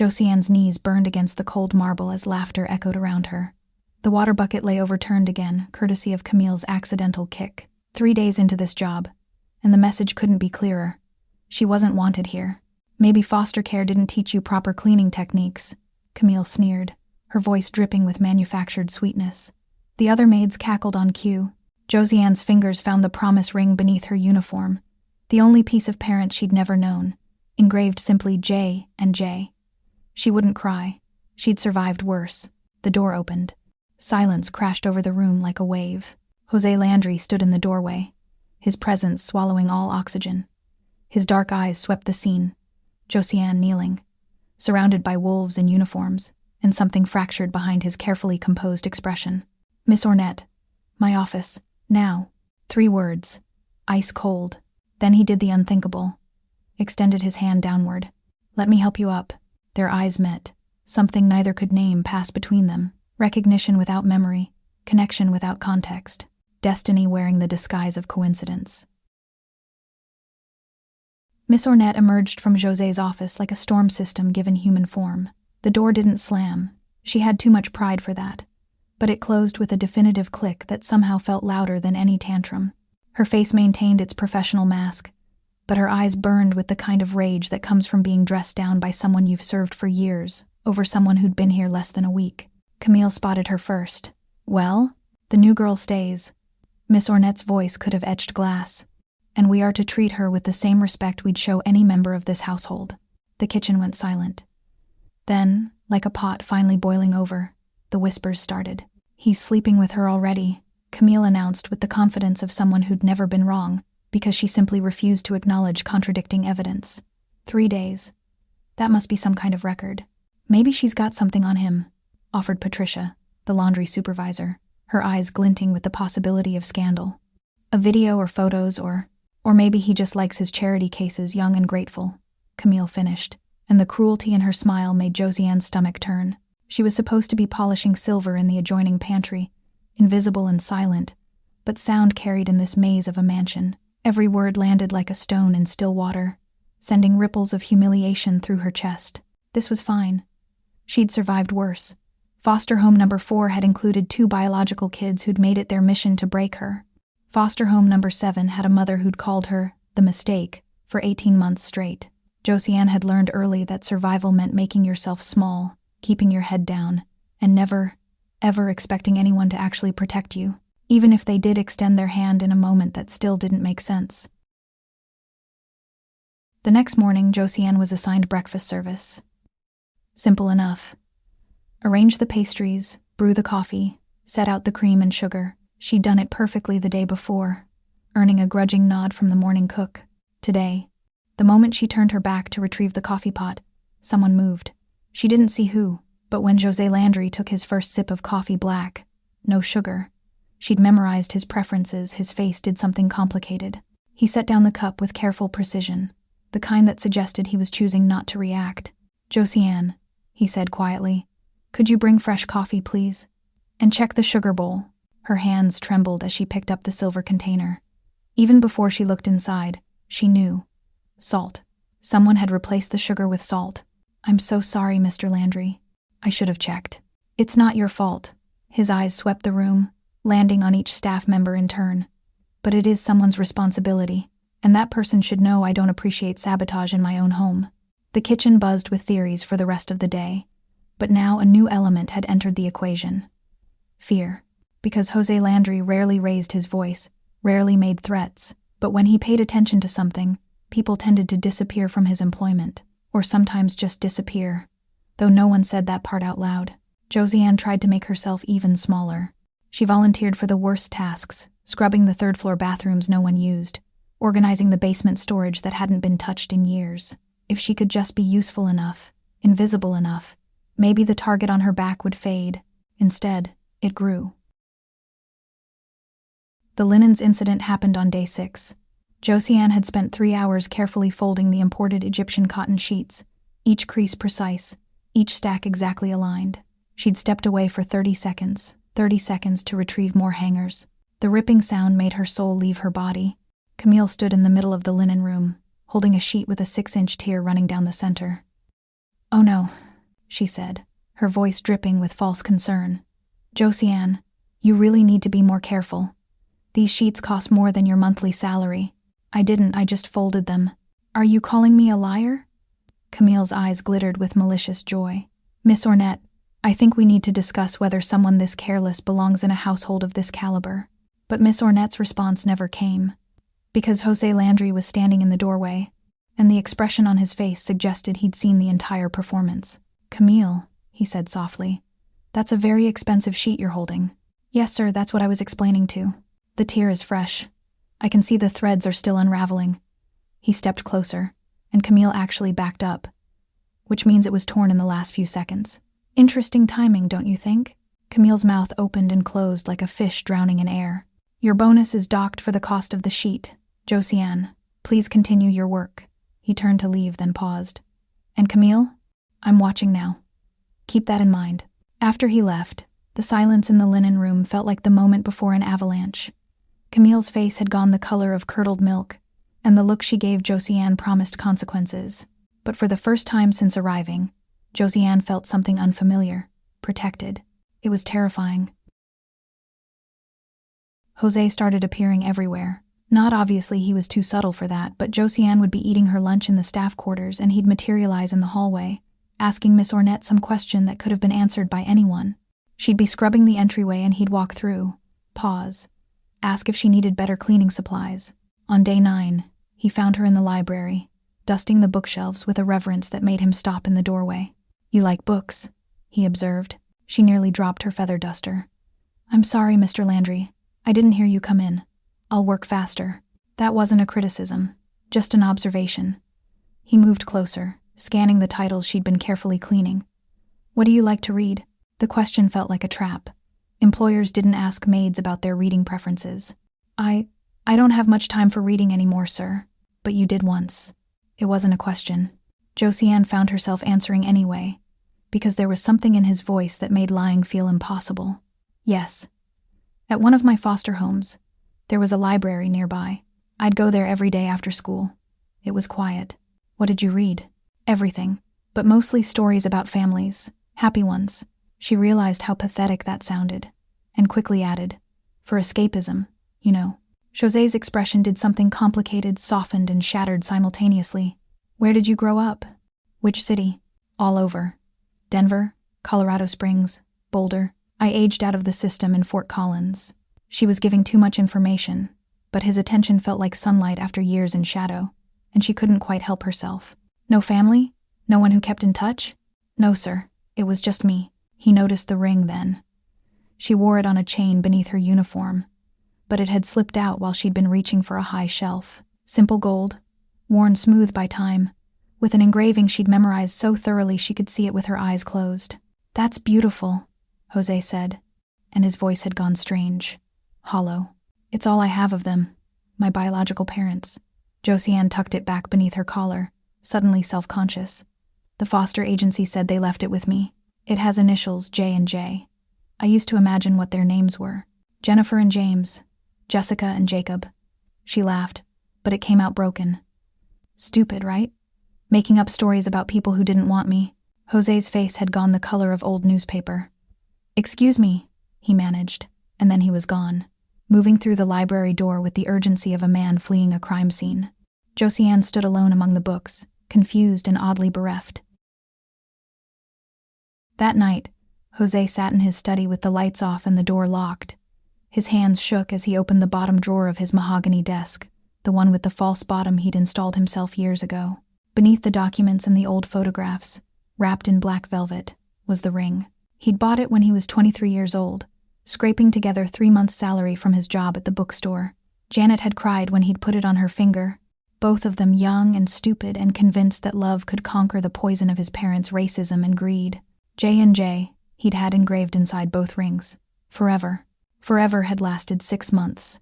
Josiane's knees burned against the cold marble as laughter echoed around her. The water bucket lay overturned again, courtesy of Camille's accidental kick. 3 days into this job, and the message couldn't be clearer. She wasn't wanted here. Maybe foster care didn't teach you proper cleaning techniques, Camille sneered, her voice dripping with manufactured sweetness. The other maids cackled on cue. Josiane's fingers found the promise ring beneath her uniform, the only piece of parent she'd never known, engraved simply J and J. She wouldn't cry. She'd survived worse. The door opened. Silence crashed over the room like a wave. Jose Landry stood in the doorway, his presence swallowing all oxygen. His dark eyes swept the scene. Josiane kneeling, surrounded by wolves in uniforms, and something fractured behind his carefully composed expression. "Miss Ornette, my office, now." 3 words, ice cold. Then he did the unthinkable, extended his hand downward. "Let me help you up." Their eyes met. Something neither could name passed between them. Recognition without memory, connection without context. Destiny wearing the disguise of coincidence. Miss Ornette emerged from José's office like a storm system given human form. The door didn't slam. She had too much pride for that. But it closed with a definitive click that somehow felt louder than any tantrum. Her face maintained its professional mask, but her eyes burned with the kind of rage that comes from being dressed down by someone you've served for years, over someone who'd been here less than a week. Camille spotted her first. "Well, the new girl stays." Miss Ornette's voice could have etched glass. "And we are to treat her with the same respect we'd show any member of this household." The kitchen went silent. Then, like a pot finally boiling over, the whispers started. "He's sleeping with her already," Camille announced with the confidence of someone who'd never been wrong, because she simply refused to acknowledge contradicting evidence. 3 days. That must be some kind of record. "Maybe she's got something on him," offered Patricia, the laundry supervisor, her eyes glinting with the possibility of scandal. "A video or photos or maybe he just likes his charity cases young and grateful," Camille finished, and the cruelty in her smile made Josiane's stomach turn. She was supposed to be polishing silver in the adjoining pantry, invisible and silent, but sound carried in this maze of a mansion. Every word landed like a stone in still water, sending ripples of humiliation through her chest. This was fine. She'd survived worse. Foster home number 4 had included 2 biological kids who'd made it their mission to break her. Foster home number 7 had a mother who'd called her the mistake for 18 months straight. Josiane had learned early that survival meant making yourself small, keeping your head down, and never, ever expecting anyone to actually protect you, even if they did extend their hand in a moment that still didn't make sense. The next morning, Josiane was assigned breakfast service. Simple enough. Arrange the pastries, brew the coffee, set out the cream and sugar. She'd done it perfectly the day before, earning a grudging nod from the morning cook. Today, the moment she turned her back to retrieve the coffee pot, someone moved. She didn't see who, but when Jose Landry took his first sip of coffee black, no sugar, she'd memorized his preferences. His face did something complicated. He set down the cup with careful precision, the kind that suggested he was choosing not to react. "Josiane," he said quietly, "could you bring fresh coffee, please? And check the sugar bowl." Her hands trembled as she picked up the silver container. Even before she looked inside, she knew. Salt. Someone had replaced the sugar with salt. "I'm so sorry, Mr. Landry. I should have checked." "It's not your fault." His eyes swept the room, landing on each staff member in turn. "But it is someone's responsibility, and that person should know I don't appreciate sabotage in my own home." The kitchen buzzed with theories for the rest of the day, but now a new element had entered the equation. Fear. Because Jose Landry rarely raised his voice, rarely made threats, but when he paid attention to something, people tended to disappear from his employment, or sometimes just disappear, though no one said that part out loud. Josiane tried to make herself even smaller. She volunteered for the worst tasks, scrubbing the third-floor bathrooms no one used, organizing the basement storage that hadn't been touched in years. If she could just be useful enough, invisible enough, maybe the target on her back would fade. Instead, it grew. The linens incident happened on day 6. Josiane had spent 3 hours carefully folding the imported Egyptian cotton sheets, each crease precise, each stack exactly aligned. She'd stepped away for 30 seconds to retrieve more hangers. The ripping sound made her soul leave her body. Camille stood in the middle of the linen room, holding a sheet with a 6-inch tear running down the center. "Oh no," she said, her voice dripping with false concern. Josiane, you really need to be more careful. These sheets cost more than your monthly salary. I just folded them. Are you calling me a liar? Camille's eyes glittered with malicious joy. Miss Ornette, I think we need to discuss whether someone this careless belongs in a household of this caliber. But Miss Ornette's response never came, because Jose Landry was standing in the doorway, and the expression on his face suggested he'd seen the entire performance. Camille, he said softly, that's a very expensive sheet you're holding. Yes, sir, that's what I was explaining to. The tear is fresh. I can see the threads are still unraveling. He stepped closer, and Camille actually backed up, which means it was torn in the last few seconds. Interesting timing, don't you think? Camille's mouth opened and closed like a fish drowning in air. Your bonus is docked for the cost of the sheet. Josiane, please continue your work. He turned to leave, then paused. And Camille, I'm watching now. Keep that in mind. After he left, the silence in the linen room felt like the moment before an avalanche. Camille's face had gone the color of curdled milk, and the look she gave Josiane promised consequences. But for the first time since arriving, Josiane felt something unfamiliar, protected. It was terrifying. Jose started appearing everywhere. Not obviously, he was too subtle for that, but Josiane would be eating her lunch in the staff quarters and he'd materialize in the hallway, asking Miss Ornette some question that could have been answered by anyone. She'd be scrubbing the entryway and he'd walk through, pause, ask if she needed better cleaning supplies. On day 9, he found her in the library, dusting the bookshelves with a reverence that made him stop in the doorway. You like books, he observed. She nearly dropped her feather duster. I'm sorry, Mr. Landry. I didn't hear you come in. I'll work faster. That wasn't a criticism, just an observation. He moved closer, scanning the titles she'd been carefully cleaning. What do you like to read? The question felt like a trap. Employers didn't ask maids about their reading preferences. I don't have much time for reading anymore, sir. But you did once. It wasn't a question. Josiane found herself answering anyway, because there was something in his voice that made lying feel impossible. Yes. At one of my foster homes, there was a library nearby. I'd go there every day after school. It was quiet. What did you read? Everything, but mostly stories about families, happy ones. She realized how pathetic that sounded, and quickly added, for escapism, you know. José's expression did something complicated, softened, and shattered simultaneously. Where did you grow up? Which city? All over. Denver, Colorado Springs, Boulder. I aged out of the system in Fort Collins. She was giving too much information, but his attention felt like sunlight after years in shadow, and she couldn't quite help herself. No family? No one who kept in touch? No, sir. It was just me. He noticed the ring then. She wore it on a chain beneath her uniform, but it had slipped out while she'd been reaching for a high shelf. Simple gold, worn smooth by time, with an engraving she'd memorized so thoroughly she could see it with her eyes closed. That's beautiful, Jose said, and his voice had gone strange, hollow. It's all I have of them, my biological parents. Josiane tucked it back beneath her collar, suddenly self-conscious. The foster agency said they left it with me. It has initials J and J. I used to imagine what their names were. Jennifer and James, Jessica and Jacob. She laughed, but it came out broken. Stupid, right? Making up stories about people who didn't want me. José's face had gone the color of old newspaper. Excuse me, he managed, and then he was gone, moving through the library door with the urgency of a man fleeing a crime scene. Josiane stood alone among the books, confused and oddly bereft. That night, José sat in his study with the lights off and the door locked. His hands shook as he opened the bottom drawer of his mahogany desk, the one with the false bottom he'd installed himself years ago. Beneath the documents and the old photographs, wrapped in black velvet, was the ring. He'd bought it when he was 23 years old, scraping together 3 months' salary from his job at the bookstore. Janet had cried when he'd put it on her finger, both of them young and stupid and convinced that love could conquer the poison of his parents' racism and greed. J and J, he'd had engraved inside both rings. Forever. Forever had lasted 6 months.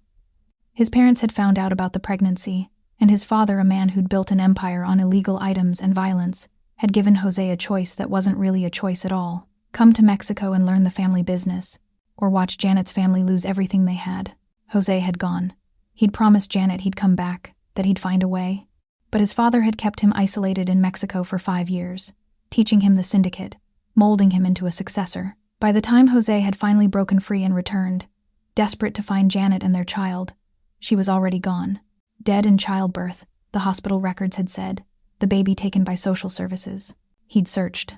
His parents had found out about the pregnancy, and his father, a man who'd built an empire on illegal items and violence, had given José a choice that wasn't really a choice at all. Come to Mexico and learn the family business, or watch Janet's family lose everything they had. José had gone. He'd promised Janet he'd come back, that he'd find a way. But his father had kept him isolated in Mexico for 5 years, teaching him the syndicate, molding him into a successor. By the time Jose had finally broken free and returned, desperate to find Janet and their child, she was already gone. Dead in childbirth, the hospital records had said, the baby taken by social services. He'd searched.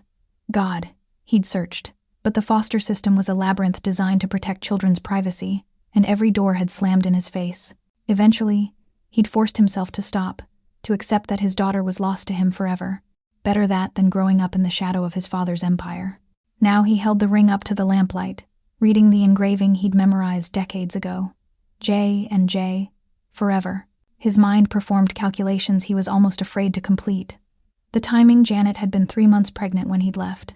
God, he'd searched. But the foster system was a labyrinth designed to protect children's privacy, and every door had slammed in his face. Eventually, he'd forced himself to stop, to accept that his daughter was lost to him forever. Better that than growing up in the shadow of his father's empire. Now he held the ring up to the lamplight, reading the engraving he'd memorized decades ago. J and J, forever. His mind performed calculations he was almost afraid to complete. The timing, Janet had been 3 months pregnant when he'd left.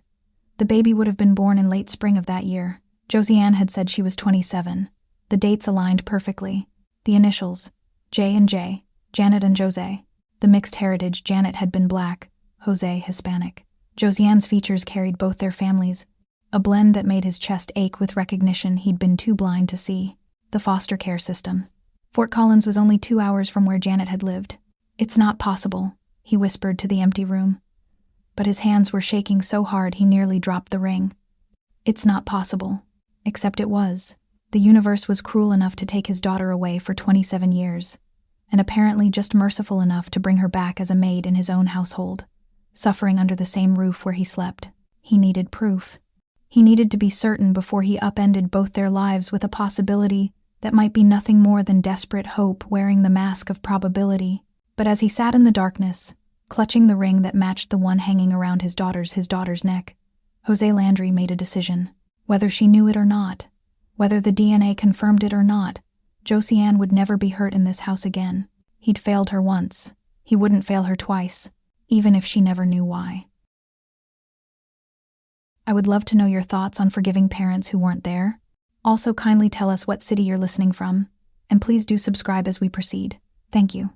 The baby would have been born in late spring of that year. Josiane had said she was 27. The dates aligned perfectly. The initials, J and J, Janet and Jose. The mixed heritage, Janet had been black, Jose Hispanic. Josiane's features carried both their families, a blend that made his chest ache with recognition he'd been too blind to see. The foster care system. Fort Collins was only 2 hours from where Janet had lived. It's not possible, he whispered to the empty room. But his hands were shaking so hard he nearly dropped the ring. It's not possible. Except it was. The universe was cruel enough to take his daughter away for 27 years, and apparently just merciful enough to bring her back as a maid in his own household, suffering under the same roof where he slept. He needed proof. He needed to be certain before he upended both their lives with a possibility that might be nothing more than desperate hope wearing the mask of probability. But as he sat in the darkness, clutching the ring that matched the one hanging around his daughter's neck, Jose Landry made a decision. Whether she knew it or not, whether the DNA confirmed it or not, Josiane would never be hurt in this house again. He'd failed her once. He wouldn't fail her twice, even if she never knew why. I would love to know your thoughts on forgiving parents who weren't there. Also, kindly tell us what city you're listening from, and please do subscribe as we proceed. Thank you.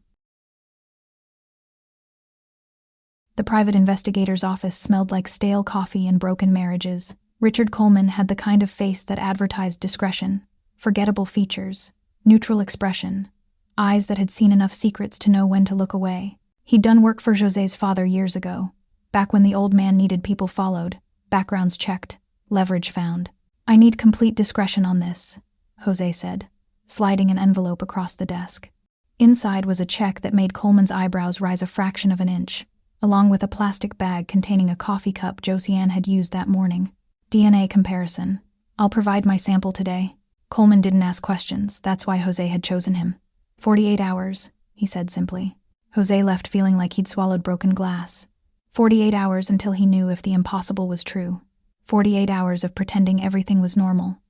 The private investigator's office smelled like stale coffee and broken marriages. Richard Coleman had the kind of face that advertised discretion, forgettable features, neutral expression, eyes that had seen enough secrets to know when to look away. He'd done work for José's father years ago, back when the old man needed people followed, backgrounds checked, leverage found. I need complete discretion on this, José said, sliding an envelope across the desk. Inside was a check that made Coleman's eyebrows rise a fraction of an inch, along with a plastic bag containing a coffee cup Josiane had used that morning. DNA comparison. I'll provide my sample today. Coleman didn't ask questions, that's why Jose had chosen him. 48 hours, he said simply. Jose left feeling like he'd swallowed broken glass. 48 hours until he knew if the impossible was true. 48 hours of pretending everything was normal,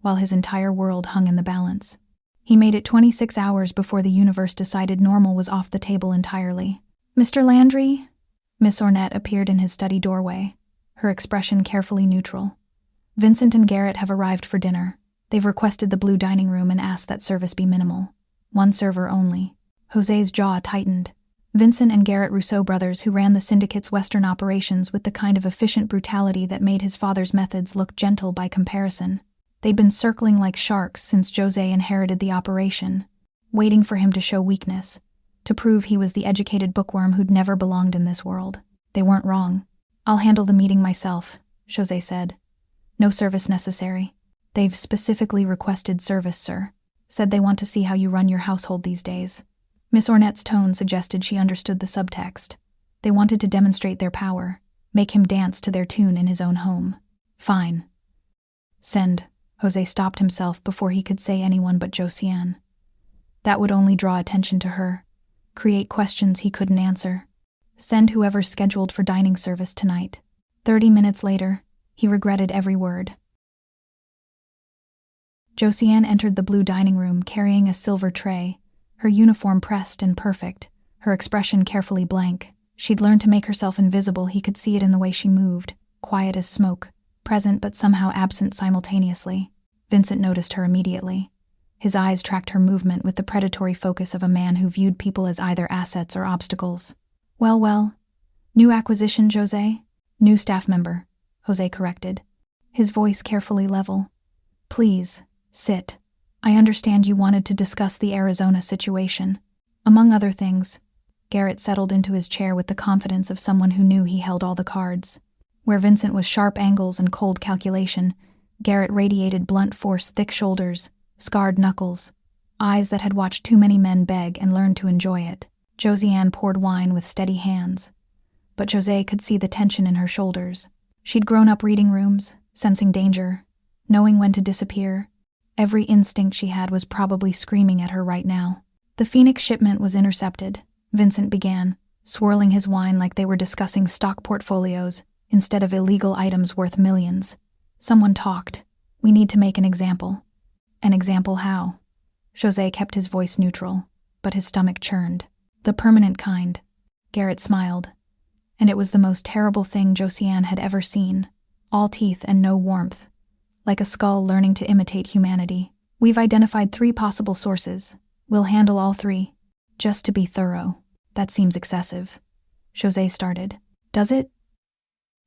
while his entire world hung in the balance. He made it 26 hours before the universe decided normal was off the table entirely. Mr. Landry? Miss Ornette appeared in his study doorway, her expression carefully neutral. Vincent and Garrett have arrived for dinner. They've requested the blue dining room and asked that service be minimal. One server only. José's jaw tightened. Vincent and Garrett Rousseau brothers who ran the syndicate's Western operations with the kind of efficient brutality that made his father's methods look gentle by comparison. They'd been circling like sharks since José inherited the operation, waiting for him to show weakness, to prove he was the educated bookworm who'd never belonged in this world. They weren't wrong. I'll handle the meeting myself, José said. No service necessary. They've specifically requested service, sir. Said they want to see how you run your household these days. Miss Ornette's tone suggested she understood the subtext. They wanted to demonstrate their power, make him dance to their tune in his own home. Fine. Send. José stopped himself before he could say anyone but Josiane. That would only draw attention to her, create questions he couldn't answer. Send whoever's scheduled for dining service tonight. 30 minutes later, he regretted every word. Josiane entered the blue dining room carrying a silver tray, her uniform pressed and perfect, her expression carefully blank. She'd learned to make herself invisible. He could see it in the way she moved, quiet as smoke, present but somehow absent simultaneously. Vincent noticed her immediately. His eyes tracked her movement with the predatory focus of a man who viewed people as either assets or obstacles. Well. New acquisition, José? New staff member, José corrected, his voice carefully level. Please, sit. I understand you wanted to discuss the Arizona situation. Among other things, Garrett settled into his chair with the confidence of someone who knew he held all the cards. Where Vincent was sharp angles and cold calculation, Garrett radiated blunt force, thick shoulders, scarred knuckles, eyes that had watched too many men beg and learned to enjoy it. Josiane poured wine with steady hands, but José could see the tension in her shoulders. She'd grown up reading rooms, sensing danger, knowing when to disappear. Every instinct she had was probably screaming at her right now. The Phoenix shipment was intercepted, Vincent began, swirling his wine like they were discussing stock portfolios instead of illegal items worth millions. Someone talked. We need to make an example. An example how? José kept his voice neutral, but his stomach churned. The permanent kind. Garrett smiled. And it was the most terrible thing Josiane had ever seen. All teeth and no warmth. Like a skull learning to imitate humanity. We've identified 3 possible sources. We'll handle all 3. Just to be thorough. That seems excessive. José started. Does it?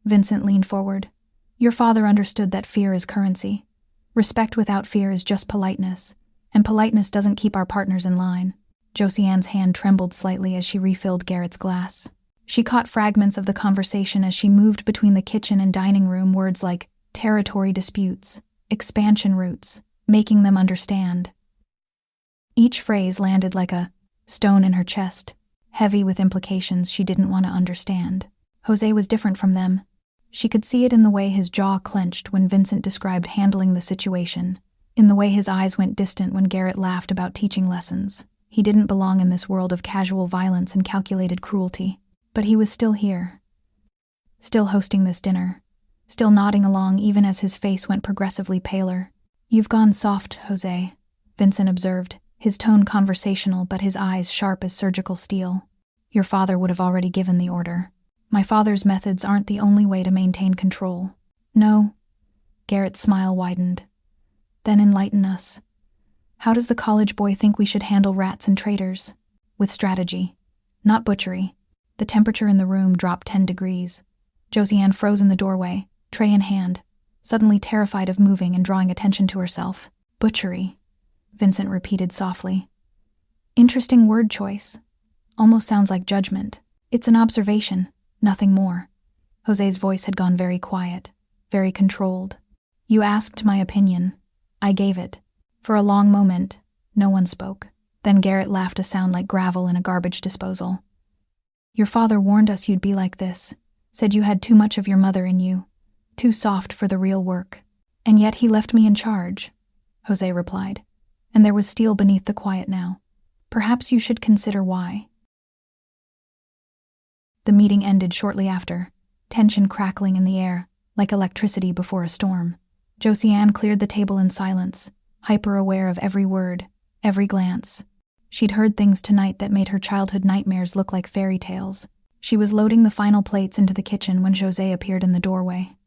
Vincent leaned forward. Your father understood that fear is currency. Respect without fear is just politeness. And politeness doesn't keep our partners in line. Josiane's hand trembled slightly as she refilled Garrett's glass. She caught fragments of the conversation as she moved between the kitchen and dining room, words like territory disputes, expansion routes, making them understand. Each phrase landed like a stone in her chest, heavy with implications she didn't want to understand. José was different from them. She could see it in the way his jaw clenched when Vincent described handling the situation, in the way his eyes went distant when Garrett laughed about teaching lessons. He didn't belong in this world of casual violence and calculated cruelty. But he was still here. Still hosting this dinner. Still nodding along even as his face went progressively paler. You've gone soft, José, Vincent observed, his tone conversational but his eyes sharp as surgical steel. Your father would have already given the order. My father's methods aren't the only way to maintain control. No. Garrett's smile widened. Then enlighten us. How does the college boy think we should handle rats and traitors? With strategy, not butchery. The temperature in the room dropped 10 degrees. Josiane froze in the doorway, tray in hand, suddenly terrified of moving and drawing attention to herself. Butchery, Vincent repeated softly. Interesting word choice. Almost sounds like judgment. It's an observation, nothing more. José's voice had gone very quiet, very controlled. You asked my opinion. I gave it. For a long moment, no one spoke. Then Garrett laughed, a sound like gravel in a garbage disposal. Your father warned us you'd be like this, said you had too much of your mother in you, too soft for the real work. And yet he left me in charge, José replied, and there was steel beneath the quiet now. Perhaps you should consider why. The meeting ended shortly after, tension crackling in the air, like electricity before a storm. Josiane cleared the table in silence, hyper-aware of every word, every glance. She'd heard things tonight that made her childhood nightmares look like fairy tales. She was loading the final plates into the kitchen when José appeared in the doorway.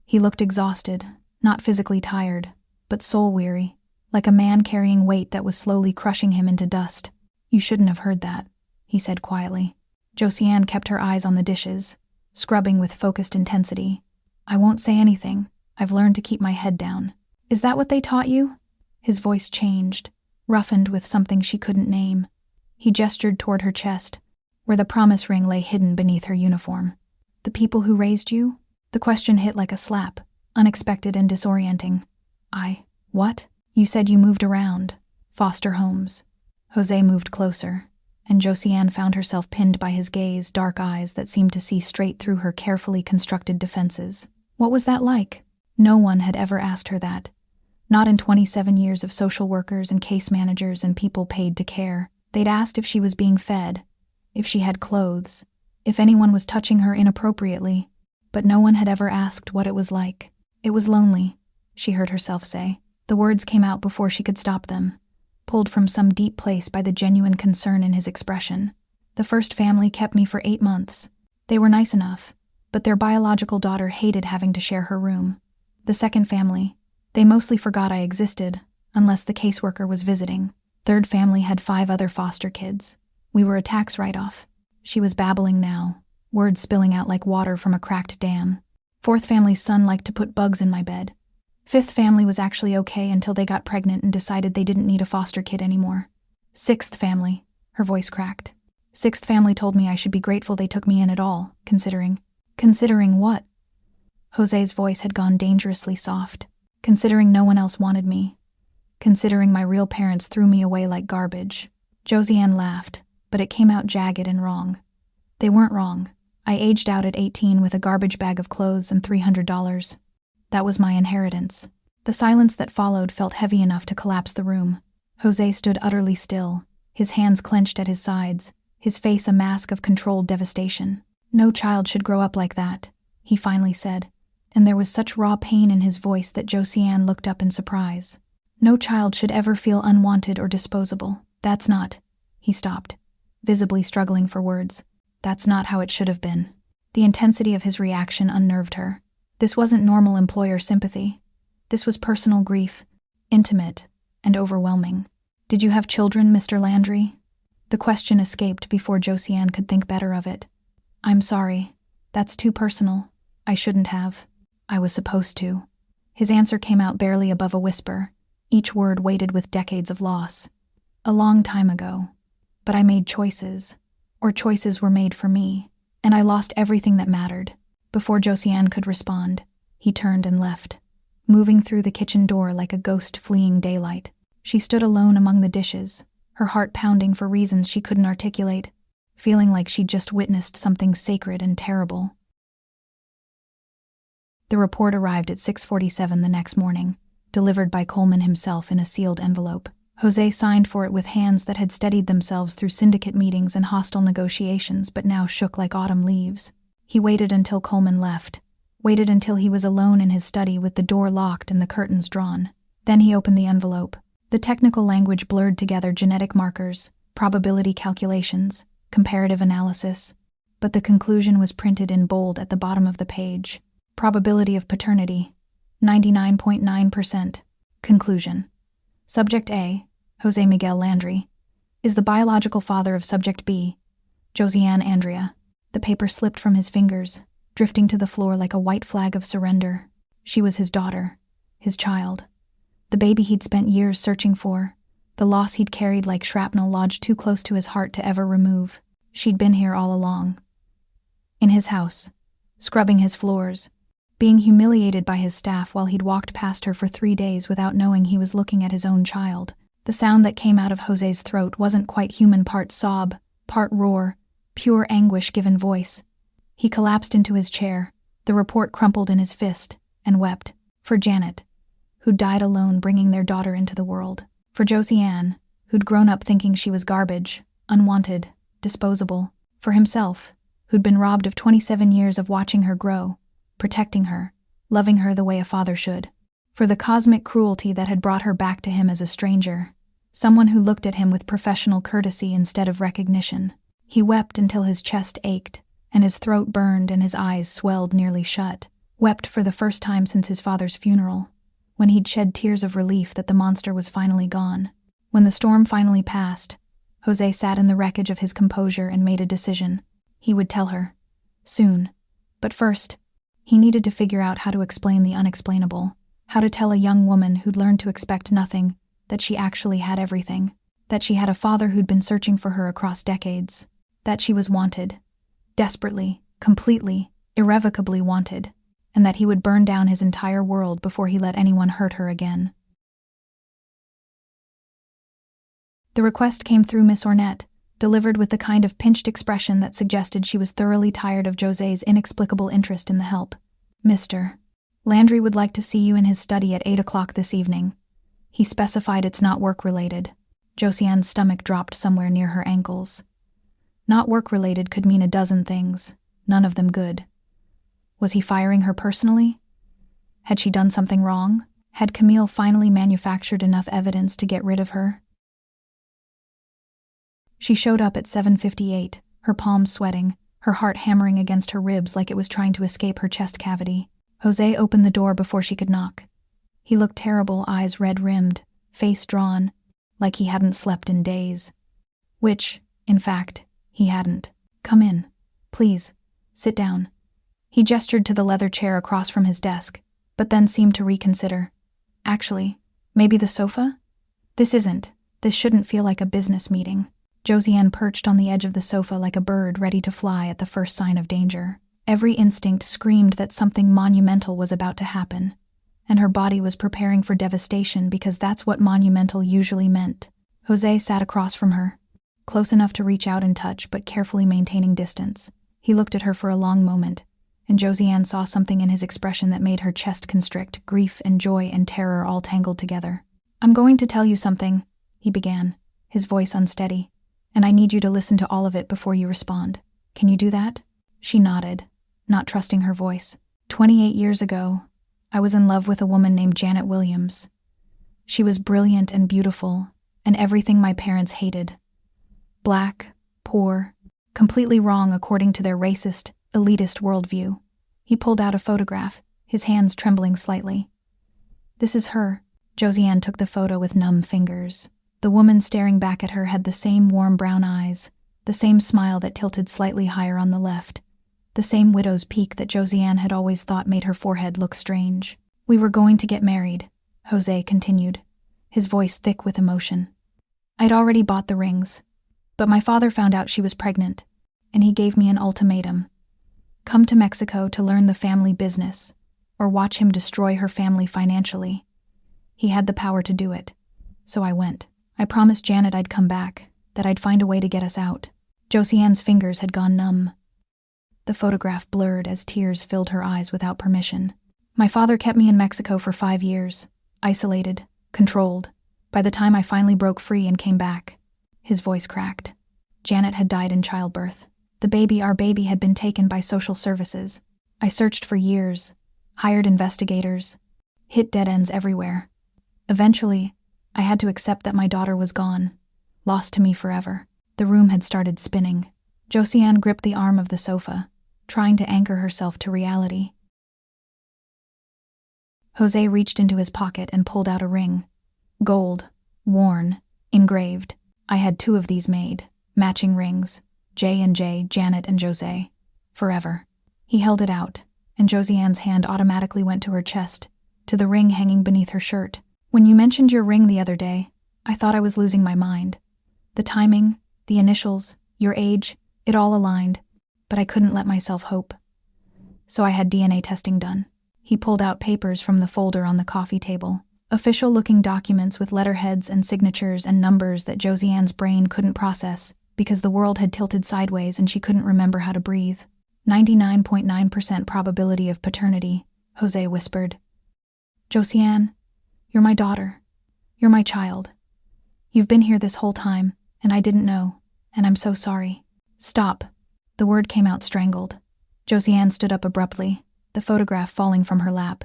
He looked exhausted, not physically tired, but soul-weary, like a man carrying weight that was slowly crushing him into dust. You shouldn't have heard that, he said quietly. Josiane kept her eyes on the dishes, scrubbing with focused intensity. I won't say anything. I've learned to keep my head down. Is that what they taught you? His voice changed, roughened with something she couldn't name. He gestured toward her chest, where the promise ring lay hidden beneath her uniform. The people who raised you? The question hit like a slap, unexpected and disorienting. What? You said you moved around. Foster homes. José moved closer, and Josiane found herself pinned by his gaze, dark eyes that seemed to see straight through her carefully constructed defenses. What was that like? No one had ever asked her that. Not in 27 years of social workers and case managers and people paid to care. They'd asked if she was being fed, if she had clothes, if anyone was touching her inappropriately, but no one had ever asked what it was like. It was lonely, she heard herself say. The words came out before she could stop them, pulled from some deep place by the genuine concern in his expression. The first family kept me for 8 months. They were nice enough, but their biological daughter hated having to share her room. The second family, they mostly forgot I existed, unless the caseworker was visiting. Third family had 5 other foster kids. We were a tax write-off. She was babbling now, words spilling out like water from a cracked dam. Fourth family's son liked to put bugs in my bed. Fifth family was actually okay until they got pregnant and decided they didn't need a foster kid anymore. Sixth family, her voice cracked. Sixth family told me I should be grateful they took me in at all, considering. Considering what? Jose's voice had gone dangerously soft. Considering no one else wanted me. Considering my real parents threw me away like garbage. Josiane laughed, but it came out jagged and wrong. They weren't wrong. I aged out at 18 with a garbage bag of clothes and $300. That was my inheritance. The silence that followed felt heavy enough to collapse the room. Jose stood utterly still, his hands clenched at his sides, his face a mask of controlled devastation. No child should grow up like that, he finally said, and there was such raw pain in his voice that Josiane looked up in surprise. No child should ever feel unwanted or disposable. That's not. He stopped, visibly struggling for words. That's not how it should have been. The intensity of his reaction unnerved her. This wasn't normal employer sympathy. This was personal grief, intimate and overwhelming. Did you have children, Mr. Landry? The question escaped before Josiane could think better of it. I'm sorry. That's too personal. I shouldn't have. I was supposed to. His answer came out barely above a whisper, each word weighted with decades of loss. A long time ago. But I made choices. Or choices were made for me. And I lost everything that mattered. Before Josiane could respond, he turned and left, moving through the kitchen door like a ghost fleeing daylight. She stood alone among the dishes, her heart pounding for reasons she couldn't articulate, feeling like she'd just witnessed something sacred and terrible. The report arrived at 6:47 the next morning, delivered by Coleman himself in a sealed envelope. Jose signed for it with hands that had steadied themselves through syndicate meetings and hostile negotiations but now shook like autumn leaves. He waited until Coleman left, waited until he was alone in his study with the door locked and the curtains drawn. Then he opened the envelope. The technical language blurred together genetic markers, probability calculations, comparative analysis, but the conclusion was printed in bold at the bottom of the page. Probability of paternity, 99.9%. Conclusion. Subject A, Jose Miguel Landry, is the biological father of Subject B, Josiane Andrea. The paper slipped from his fingers, drifting to the floor like a white flag of surrender. She was his daughter, his child. The baby he'd spent years searching for, the loss he'd carried like shrapnel lodged too close to his heart to ever remove. She'd been here all along. In his house, scrubbing his floors, being humiliated by his staff while he'd walked past her for 3 days without knowing he was looking at his own child. The sound that came out of Jose's throat wasn't quite human, part sob, part roar, pure anguish given voice. He collapsed into his chair, the report crumpled in his fist, and wept. For Janet, who'd died alone bringing their daughter into the world. For Josiane, who'd grown up thinking she was garbage, unwanted, disposable. For himself, who'd been robbed of 27 years of watching her grow, protecting her, loving her the way a father should. For the cosmic cruelty that had brought her back to him as a stranger, someone who looked at him with professional courtesy instead of recognition. He wept until his chest ached, and his throat burned and his eyes swelled nearly shut. Wept for the first time since his father's funeral, when he'd shed tears of relief that the monster was finally gone. When the storm finally passed, Jose sat in the wreckage of his composure and made a decision. He would tell her. Soon. But first, he needed to figure out how to explain the unexplainable, how to tell a young woman who'd learned to expect nothing, that she actually had everything, that she had a father who'd been searching for her across decades, that she was wanted, desperately, completely, irrevocably wanted, and that he would burn down his entire world before he let anyone hurt her again. The request came through Miss Ornette, delivered with the kind of pinched expression that suggested she was thoroughly tired of Jose's inexplicable interest in the help. Mr. Landry would like to see you in his study at 8 o'clock this evening. He specified it's not work-related. Josiane's stomach dropped somewhere near her ankles. Not work-related could mean a dozen things, none of them good. Was he firing her personally? Had she done something wrong? Had Camille finally manufactured enough evidence to get rid of her? She showed up at 7:58, her palms sweating, her heart hammering against her ribs like it was trying to escape her chest cavity. Jose opened the door before she could knock. He looked terrible, eyes red-rimmed, face drawn, like he hadn't slept in days. Which, in fact, he hadn't. Come in. Please. Sit down. He gestured to the leather chair across from his desk, but then seemed to reconsider. Actually, maybe the sofa? This shouldn't feel like a business meeting. Josiane perched on the edge of the sofa like a bird ready to fly at the first sign of danger. Every instinct screamed that something monumental was about to happen, and her body was preparing for devastation because that's what monumental usually meant. Jose sat across from her, close enough to reach out and touch, but carefully maintaining distance. He looked at her for a long moment, and Josiane saw something in his expression that made her chest constrict, grief and joy and terror all tangled together. "I'm going to tell you something," he began, his voice unsteady, "and I need you to listen to all of it before you respond. Can you do that?" She nodded, not trusting her voice. 28 years ago, I was in love with a woman named Janet Williams. She was brilliant and beautiful, and everything my parents hated. Black, poor, completely wrong according to their racist, elitist worldview. He pulled out a photograph, his hands trembling slightly. "This is her." Josiane took the photo with numb fingers. The woman staring back at her had the same warm brown eyes, the same smile that tilted slightly higher on the left, the same widow's peak that Josiane had always thought made her forehead look strange. "We were going to get married," Jose continued, his voice thick with emotion. "I'd already bought the rings, but my father found out she was pregnant, and he gave me an ultimatum. Come to Mexico to learn the family business, or watch him destroy her family financially. He had the power to do it, so I went. I promised Janet I'd come back, that I'd find a way to get us out." Josiane's fingers had gone numb. The photograph blurred as tears filled her eyes without permission. "My father kept me in Mexico for 5 years, isolated, controlled. By the time I finally broke free and came back," his voice cracked, "Janet had died in childbirth. Our baby had been taken by social services. I searched for years, hired investigators, hit dead ends everywhere. Eventually, I had to accept that my daughter was gone, lost to me forever." The room had started spinning. Josiane gripped the arm of the sofa, trying to anchor herself to reality. Jose reached into his pocket and pulled out a ring. Gold, worn, engraved. "I had 2 of these made, matching rings, J&J, Janet and Jose, forever." He held it out, and Josiane's hand automatically went to her chest, to the ring hanging beneath her shirt. "When you mentioned your ring the other day, I thought I was losing my mind. The timing, the initials, your age, it all aligned, but I couldn't let myself hope. So I had DNA testing done." He pulled out papers from the folder on the coffee table, official-looking documents with letterheads and signatures and numbers that Josiane's brain couldn't process because the world had tilted sideways and she couldn't remember how to breathe. 99.9% probability of paternity, Jose whispered. "Josiane, you're my daughter. You're my child. You've been here this whole time, and I didn't know, and I'm so sorry." "Stop." The word came out strangled. Josiane stood up abruptly, the photograph falling from her lap.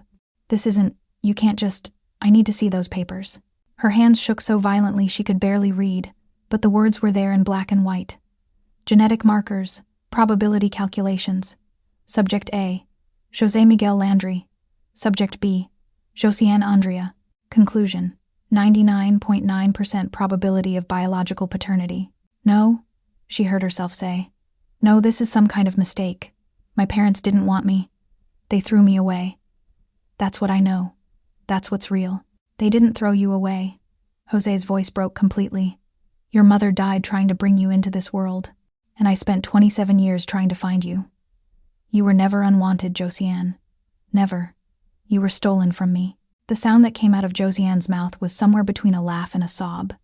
You can't just, I need to see those papers." Her hands shook so violently she could barely read, but the words were there in black and white. Genetic markers, probability calculations. Subject A, Jose Miguel Landry. Subject B, Josiane Andrea. Conclusion, 99.9% probability of biological paternity. "No," she heard herself say. "No, this is some kind of mistake. My parents didn't want me. They threw me away. That's what I know. That's what's real." "They didn't throw you away." Jose's voice broke completely. "Your mother died trying to bring you into this world, and I spent 27 years trying to find you. You were never unwanted, Josiane. Never. You were stolen from me." The sound that came out of Josiane's mouth was somewhere between a laugh and a sob.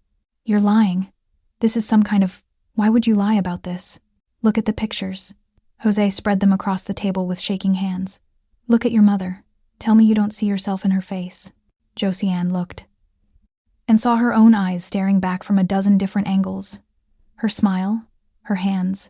"You're lying. This is some kind of... Why would you lie about this? Look at the pictures." Jose spread them across the table with shaking hands. "Look at your mother. Tell me you don't see yourself in her face." Josiane looked, and saw her own eyes staring back from a dozen different angles. Her smile, her hands,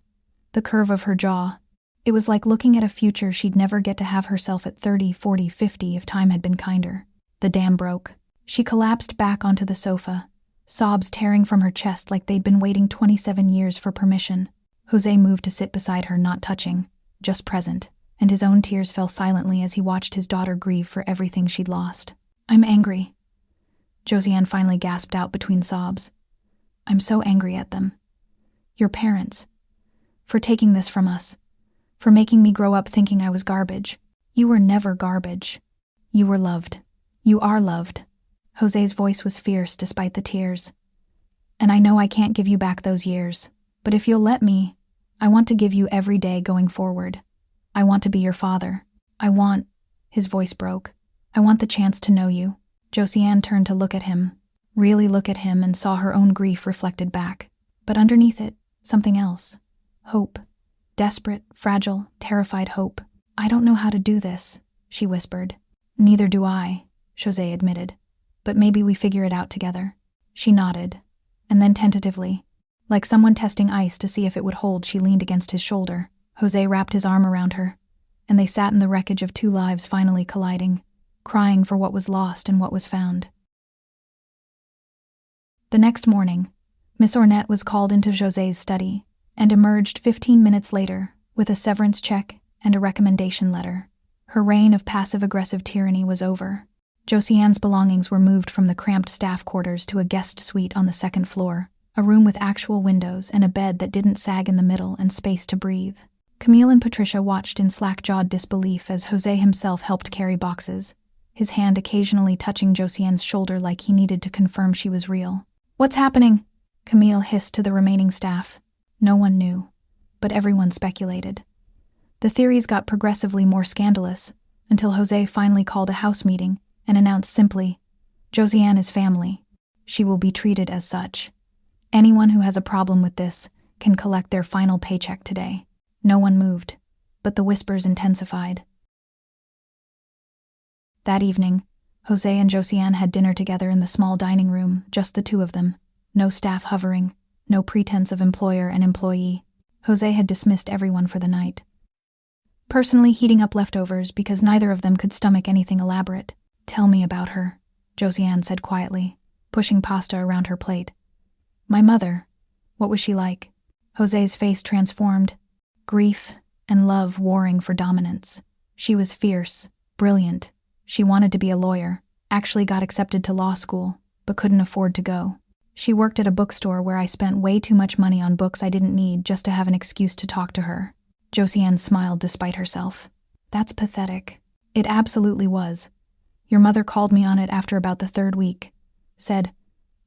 the curve of her jaw. It was like looking at a future she'd never get to have herself at 30, 40, 50 if time had been kinder. The dam broke. She collapsed back onto the sofa, sobs tearing from her chest like they'd been waiting 27 years for permission. Jose moved to sit beside her, not touching, just present, and his own tears fell silently as he watched his daughter grieve for everything she'd lost. "I'm angry," Josiane finally gasped out between sobs. "I'm so angry at them. Your parents. For taking this from us. For making me grow up thinking I was garbage. You were never garbage. You were loved. You are loved." Jose's voice was fierce despite the tears. "And I know I can't give you back those years, but if you'll let me, I want to give you every day going forward. I want to be your father. His voice broke. I want the chance to know you. Josiane turned to look at him, really look at him, and saw her own grief reflected back. But underneath it, something else. Hope. Desperate, fragile, terrified hope. I don't know how to do this, she whispered. Neither do I, José admitted. But maybe we figure it out together. She nodded, and then tentatively, like someone testing ice to see if it would hold, she leaned against his shoulder. José wrapped his arm around her, and they sat in the wreckage of two lives finally colliding, crying for what was lost and what was found. The next morning, Miss Ornette was called into José's study and emerged 15 minutes later with a severance check and a recommendation letter. Her reign of passive-aggressive tyranny was over. Josiane's belongings were moved from the cramped staff quarters to a guest suite on the second floor, a room with actual windows and a bed that didn't sag in the middle and space to breathe. Camille and Patricia watched in slack-jawed disbelief as José himself helped carry boxes, his hand occasionally touching Josiane's shoulder like he needed to confirm she was real. "What's happening?" Camille hissed to the remaining staff. No one knew, but everyone speculated. The theories got progressively more scandalous until José finally called a house meeting and announced simply, "Josiane is family. She will be treated as such. Anyone who has a problem with this can collect their final paycheck today." No one moved, but the whispers intensified. That evening, José and Josiane had dinner together in the small dining room, just the two of them. No staff hovering, no pretense of employer and employee. José had dismissed everyone for the night, personally heating up leftovers because neither of them could stomach anything elaborate. "Tell me about her," Josiane said quietly, pushing pasta around her plate. "My mother. What was she like?" José's face transformed, grief and love warring for dominance. She was fierce, brilliant. She wanted to be a lawyer, actually got accepted to law school, but couldn't afford to go. She worked at a bookstore where I spent way too much money on books I didn't need just to have an excuse to talk to her. Josiane smiled despite herself. "That's pathetic." It absolutely was. Your mother called me on it after about the third week. Said,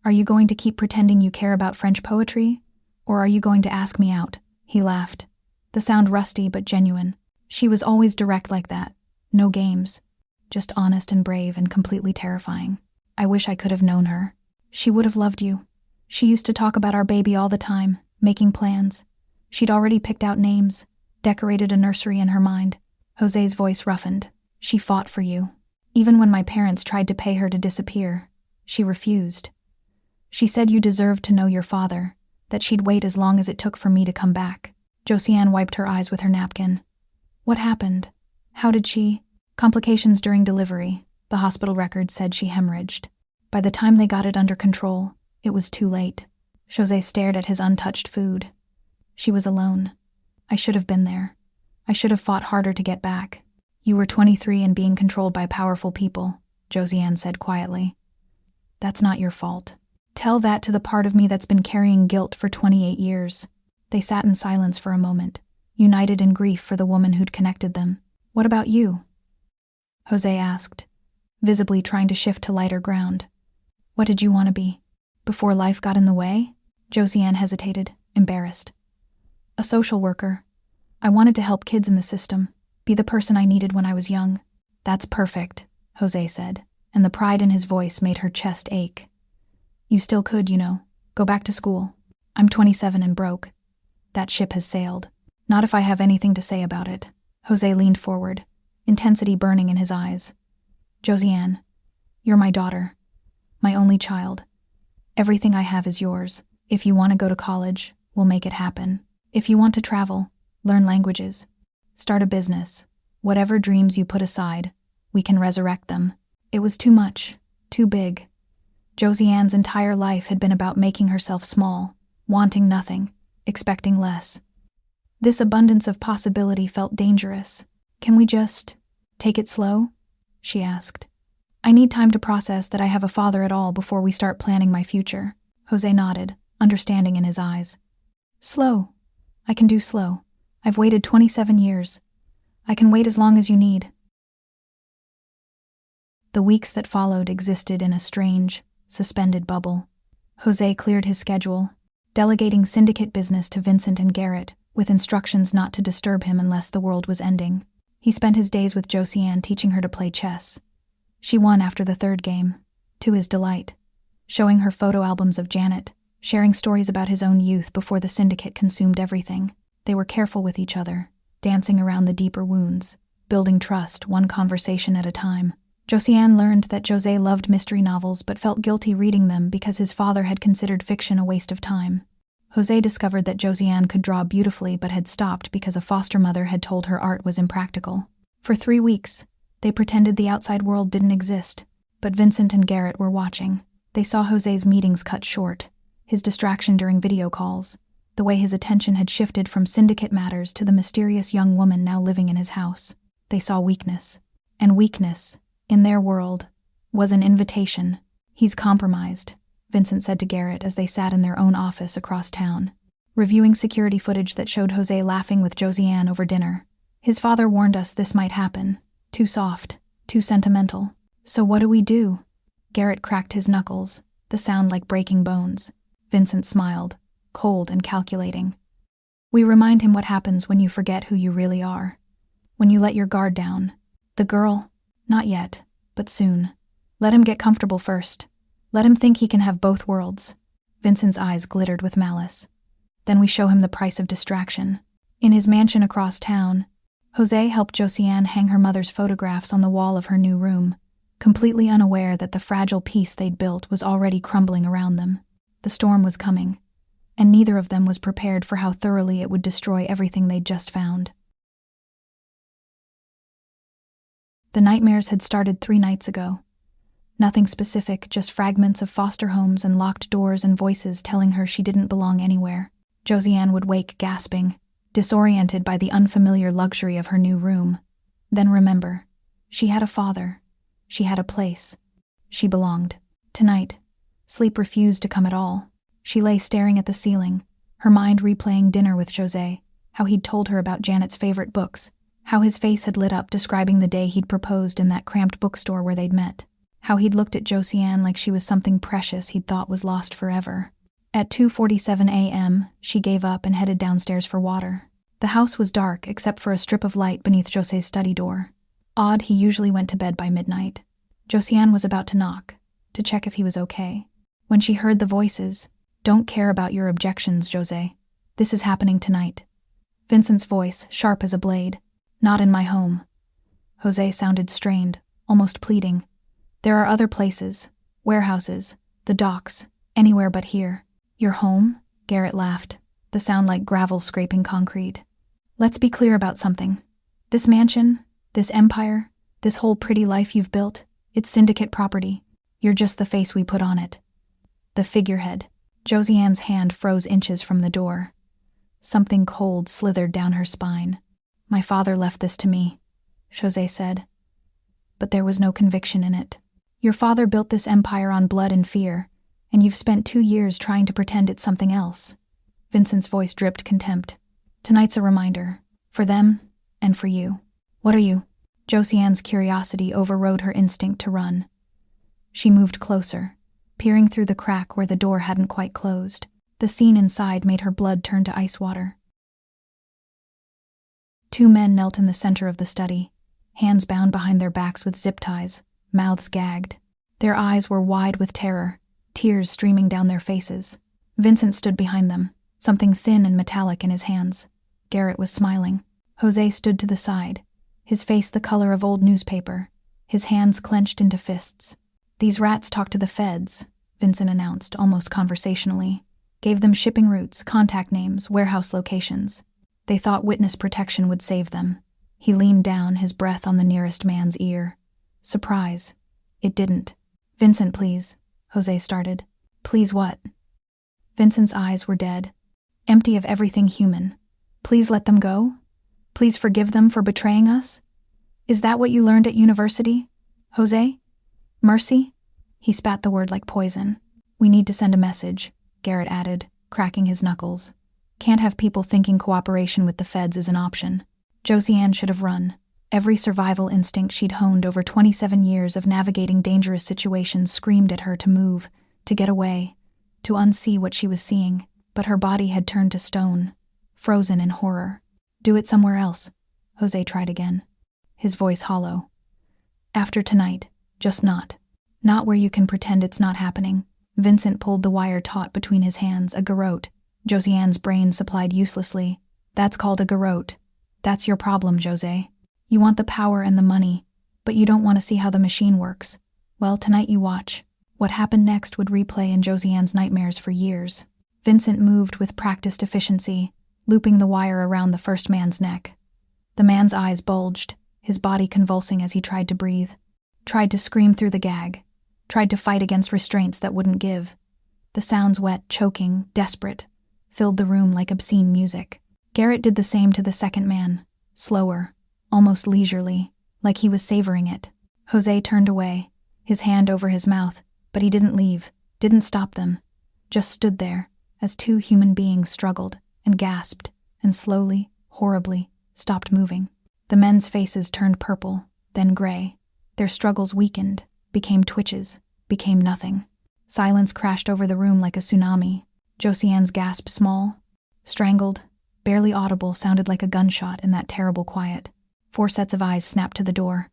"Are you going to keep pretending you care about French poetry? Or are you going to ask me out?" He laughed. The sound rusty but genuine. She was always direct like that. No games. Just honest and brave and completely terrifying. I wish I could have known her. She would have loved you. She used to talk about our baby all the time, making plans. She'd already picked out names, decorated a nursery in her mind. José's voice roughened. She fought for you. Even when my parents tried to pay her to disappear, she refused. She said you deserved to know your father, that she'd wait as long as it took for me to come back. Josiane wiped her eyes with her napkin. What happened? How did she? Complications during delivery. The hospital records said she hemorrhaged. By the time they got it under control, it was too late. José stared at his untouched food. She was alone. I should have been there. I should have fought harder to get back. You were 23 and being controlled by powerful people, Josiane said quietly. That's not your fault. Tell that to the part of me that's been carrying guilt for 28 years. They sat in silence for a moment, united in grief for the woman who'd connected them. What about you? José asked, visibly trying to shift to lighter ground. What did you want to be? Before life got in the way? Josiane hesitated, embarrassed. A social worker. I wanted to help kids in the system, be the person I needed when I was young. That's perfect, José said, and the pride in his voice made her chest ache. You still could, go back to school. I'm 27 and broke. That ship has sailed. Not if I have anything to say about it. José leaned forward, intensity burning in his eyes. Josiane, you're my daughter, my only child. Everything I have is yours. If you want to go to college, we'll make it happen. If you want to travel, learn languages, start a business, whatever dreams you put aside, we can resurrect them. It was too much, too big. Josiane's entire life had been about making herself small, wanting nothing, expecting less. This abundance of possibility felt dangerous. Can we just take it slow? She asked. I need time to process that I have a father at all before we start planning my future. José nodded, understanding in his eyes. Slow. I can do slow. I've waited 27 years. I can wait as long as you need. The weeks that followed existed in a strange, suspended bubble. José cleared his schedule, delegating syndicate business to Vincent and Garrett, with instructions not to disturb him unless the world was ending. He spent his days with Josiane teaching her to play chess. She won after the third game, to his delight, showing her photo albums of Janet, sharing stories about his own youth before the syndicate consumed everything. They were careful with each other, dancing around the deeper wounds, building trust one conversation at a time. Josiane learned that José loved mystery novels but felt guilty reading them because his father had considered fiction a waste of time. José discovered that Josiane could draw beautifully but had stopped because a foster mother had told her art was impractical. For 3 weeks, they pretended the outside world didn't exist, but Vincent and Garrett were watching. They saw José's meetings cut short, his distraction during video calls, the way his attention had shifted from syndicate matters to the mysterious young woman now living in his house. They saw weakness. And weakness, in their world, was an invitation. "He's compromised," Vincent said to Garrett as they sat in their own office across town, reviewing security footage that showed José laughing with Josiane over dinner. "His father warned us this might happen. Too soft, too sentimental. So what do we do?" Garrett cracked his knuckles, the sound like breaking bones. Vincent smiled, cold and calculating. "We remind him what happens when you forget who you really are. When you let your guard down. The girl? Not yet, but soon. Let him get comfortable first. Let him think he can have both worlds." Vincent's eyes glittered with malice. "Then we show him the price of distraction." In his mansion across town, José helped Josiane hang her mother's photographs on the wall of her new room, completely unaware that the fragile peace they'd built was already crumbling around them. The storm was coming, and neither of them was prepared for how thoroughly it would destroy everything they'd just found. The nightmares had started 3 nights ago. Nothing specific, just fragments of foster homes and locked doors and voices telling her she didn't belong anywhere. Josiane would wake gasping, disoriented by the unfamiliar luxury of her new room. Then remember, she had a father. She had a place. She belonged. Tonight, sleep refused to come at all. She lay staring at the ceiling, her mind replaying dinner with José, how he'd told her about Janet's favorite books, how his face had lit up describing the day he'd proposed in that cramped bookstore where they'd met, how he'd looked at Josiane like she was something precious he'd thought was lost forever. At 2:47 a.m., she gave up and headed downstairs for water. The house was dark except for a strip of light beneath José's study door. Odd, he usually went to bed by midnight. Josiane was about to knock, to check if he was okay, when she heard the voices. "Don't care about your objections, José. This is happening tonight." Vincent's voice, sharp as a blade. "Not in my home." José sounded strained, almost pleading. "There are other places, warehouses, the docks, anywhere but here." "Your home?" Garrett laughed, the sound like gravel scraping concrete. "Let's be clear about something. This mansion, this empire, this whole pretty life you've built, it's syndicate property. You're just the face we put on it." The figurehead. Josiane's hand froze inches from the door. Something cold slithered down her spine. "My father left this to me," José said. But there was no conviction in it. "Your father built this empire on blood and fear, and you've spent 2 years trying to pretend it's something else." Vincent's voice dripped contempt. "Tonight's a reminder. For them, and for you." "What are you?" Josiane's curiosity overrode her instinct to run. She moved closer, peering through the crack where the door hadn't quite closed. The scene inside made her blood turn to ice water. 2 men knelt in the center of the study, hands bound behind their backs with zip ties, mouths gagged. Their eyes were wide with terror, tears streaming down their faces. Vincent stood behind them, something thin and metallic in his hands. Garrett was smiling. José stood to the side, his face the color of old newspaper, his hands clenched into fists. "These rats talk to the feds," Vincent announced, almost conversationally. "Gave them shipping routes, contact names, warehouse locations. They thought witness protection would save them." He leaned down, his breath on the nearest man's ear. Surprise. It didn't. "Vincent, please," José started. "Please what?" Vincent's eyes were dead, empty of everything human. "Please let them go? Please forgive them for betraying us? Is that what you learned at university, José? Mercy?" He spat the word like poison. "We need to send a message," Garrett added, cracking his knuckles. "Can't have people thinking cooperation with the feds is an option." Josiane should have run. Every survival instinct she'd honed over 27 years of navigating dangerous situations screamed at her to move, to get away, to unsee what she was seeing. But her body had turned to stone, frozen in horror. Do it somewhere else, Jose tried again, his voice hollow. After tonight, just not. Not where you can pretend it's not happening. Vincent pulled the wire taut between his hands, a garrote. Josiane's brain supplied uselessly. That's called a garrote. That's your problem, Jose. You want the power and the money, but you don't want to see how the machine works. Well, tonight you watch. What happened next would replay in Josiane's nightmares for years. Vincent moved with practiced efficiency, looping the wire around the first man's neck. The man's eyes bulged, his body convulsing as he tried to breathe, tried to scream through the gag, tried to fight against restraints that wouldn't give. The sounds, wet, choking, desperate, filled the room like obscene music. Garrett did the same to the second man, slower, almost leisurely, like he was savoring it. Jose turned away, his hand over his mouth, but he didn't leave, didn't stop them, just stood there as two human beings struggled and gasped and slowly, horribly, stopped moving. The men's faces turned purple, then gray. Their struggles weakened, became twitches, became nothing. Silence crashed over the room like a tsunami. Josiane's gasp, small, strangled, barely audible, sounded like a gunshot in that terrible quiet. 4 sets of eyes snapped to the door,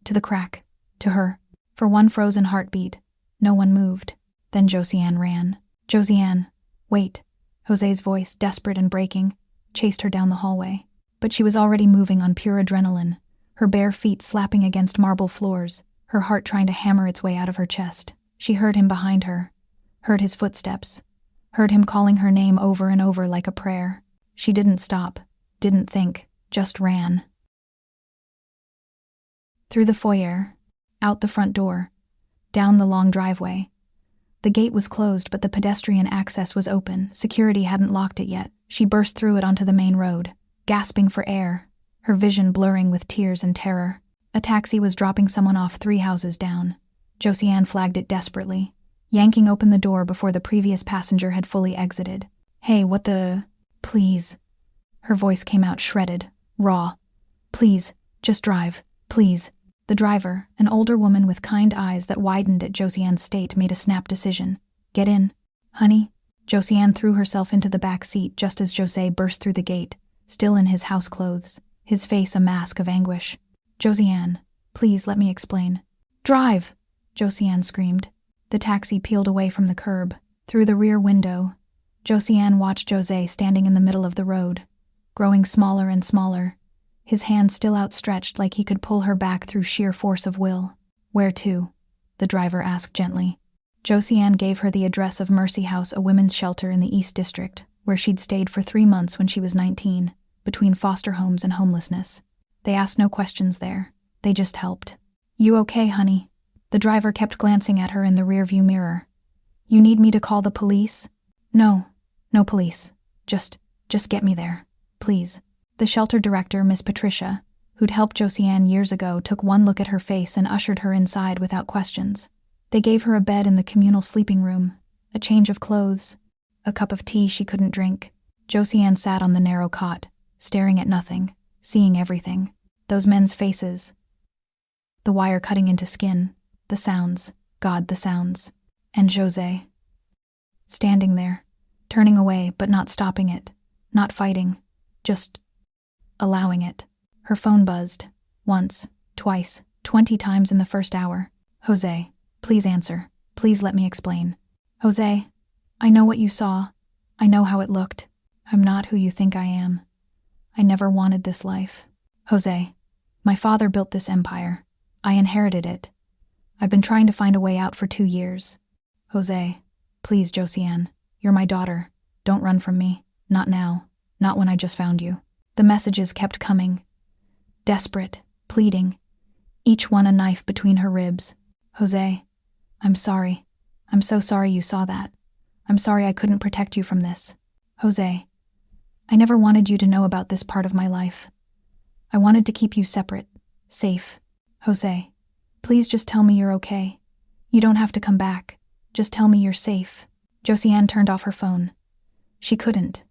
to the crack, to her. For one frozen heartbeat, no one moved. Then Josiane ran. Josiane, wait. Jose's voice, desperate and breaking, chased her down the hallway. But she was already moving on pure adrenaline, her bare feet slapping against marble floors, her heart trying to hammer its way out of her chest. She heard him behind her, heard his footsteps, heard him calling her name over and over like a prayer. She didn't stop, didn't think, just ran. Through the foyer, out the front door, down the long driveway. The gate was closed, but the pedestrian access was open. Security hadn't locked it yet. She burst through it onto the main road, gasping for air, her vision blurring with tears and terror. A taxi was dropping someone off 3 houses down. Josiane flagged it desperately, yanking open the door before the previous passenger had fully exited. Hey, what the... Please. Her voice came out shredded, raw. Please, just drive, please. The driver, an older woman with kind eyes that widened at Josiane's state, made a snap decision. Get in. Honey. Josiane threw herself into the back seat just as Jose burst through the gate, still in his house clothes, his face a mask of anguish. Josiane, please let me explain. Drive! Josiane screamed. The taxi peeled away from the curb. Through the rear window, Josiane watched Jose standing in the middle of the road, growing smaller and smaller, his hand still outstretched like he could pull her back through sheer force of will. Where to? The driver asked gently. Josiane gave her the address of Mercy House, a women's shelter in the East District, where she'd stayed for 3 months when she was 19, between foster homes and homelessness. They asked no questions there. They just helped. You okay, honey? The driver kept glancing at her in the rearview mirror. You need me to call the police? No police. Just get me there, please. The shelter director, Miss Patricia, who'd helped Josiane years ago, took one look at her face and ushered her inside without questions. They gave her a bed in the communal sleeping room, a change of clothes, a cup of tea she couldn't drink. Josiane sat on the narrow cot, staring at nothing, seeing everything. Those men's faces. The wire cutting into skin. The sounds. God, the sounds. And Jose. Standing there, turning away but not stopping it, not fighting, just allowing it. Her phone buzzed. Once, twice, 20 times in the first hour. Jose, please answer. Please let me explain. Jose, I know what you saw. I know how it looked. I'm not who you think I am. I never wanted this life. Jose, my father built this empire. I inherited it. I've been trying to find a way out for 2 years. Jose, please, Josiane, you're my daughter. Don't run from me. Not now. Not when I just found you. The messages kept coming. Desperate, pleading, each one a knife between her ribs. Jose, I'm sorry. I'm so sorry you saw that. I'm sorry I couldn't protect you from this. Jose, I never wanted you to know about this part of my life. I wanted to keep you separate, safe. Jose, please just tell me you're okay. You don't have to come back. Just tell me you're safe. Josiane turned off her phone. She couldn't.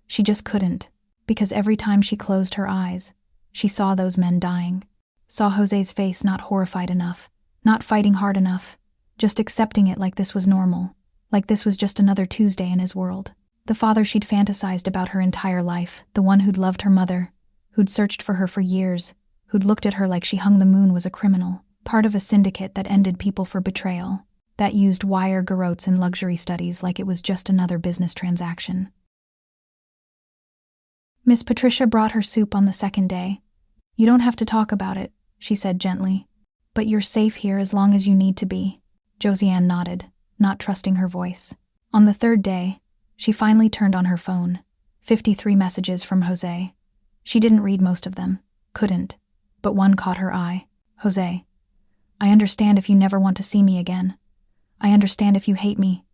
She just couldn't. Because every time she closed her eyes, she saw those men dying. Saw Jose's face, not horrified enough, not fighting hard enough, just accepting it like this was normal, like this was just another Tuesday in his world. The father she'd fantasized about her entire life, the one who'd loved her mother, who'd searched for her for years, who'd looked at her like she hung the moon, was a criminal, part of a syndicate that ended people for betrayal, that used wire garrotes and luxury studies like it was just another business transaction. Miss Patricia brought her soup on the second day. "You don't have to talk about it," she said gently. "But you're safe here as long as you need to be." Josiane nodded, not trusting her voice. On the third day, she finally turned on her phone. 53 messages from Jose. She didn't read most of them. Couldn't. But one caught her eye. "Jose, I understand if you never want to see me again. I understand if you hate me.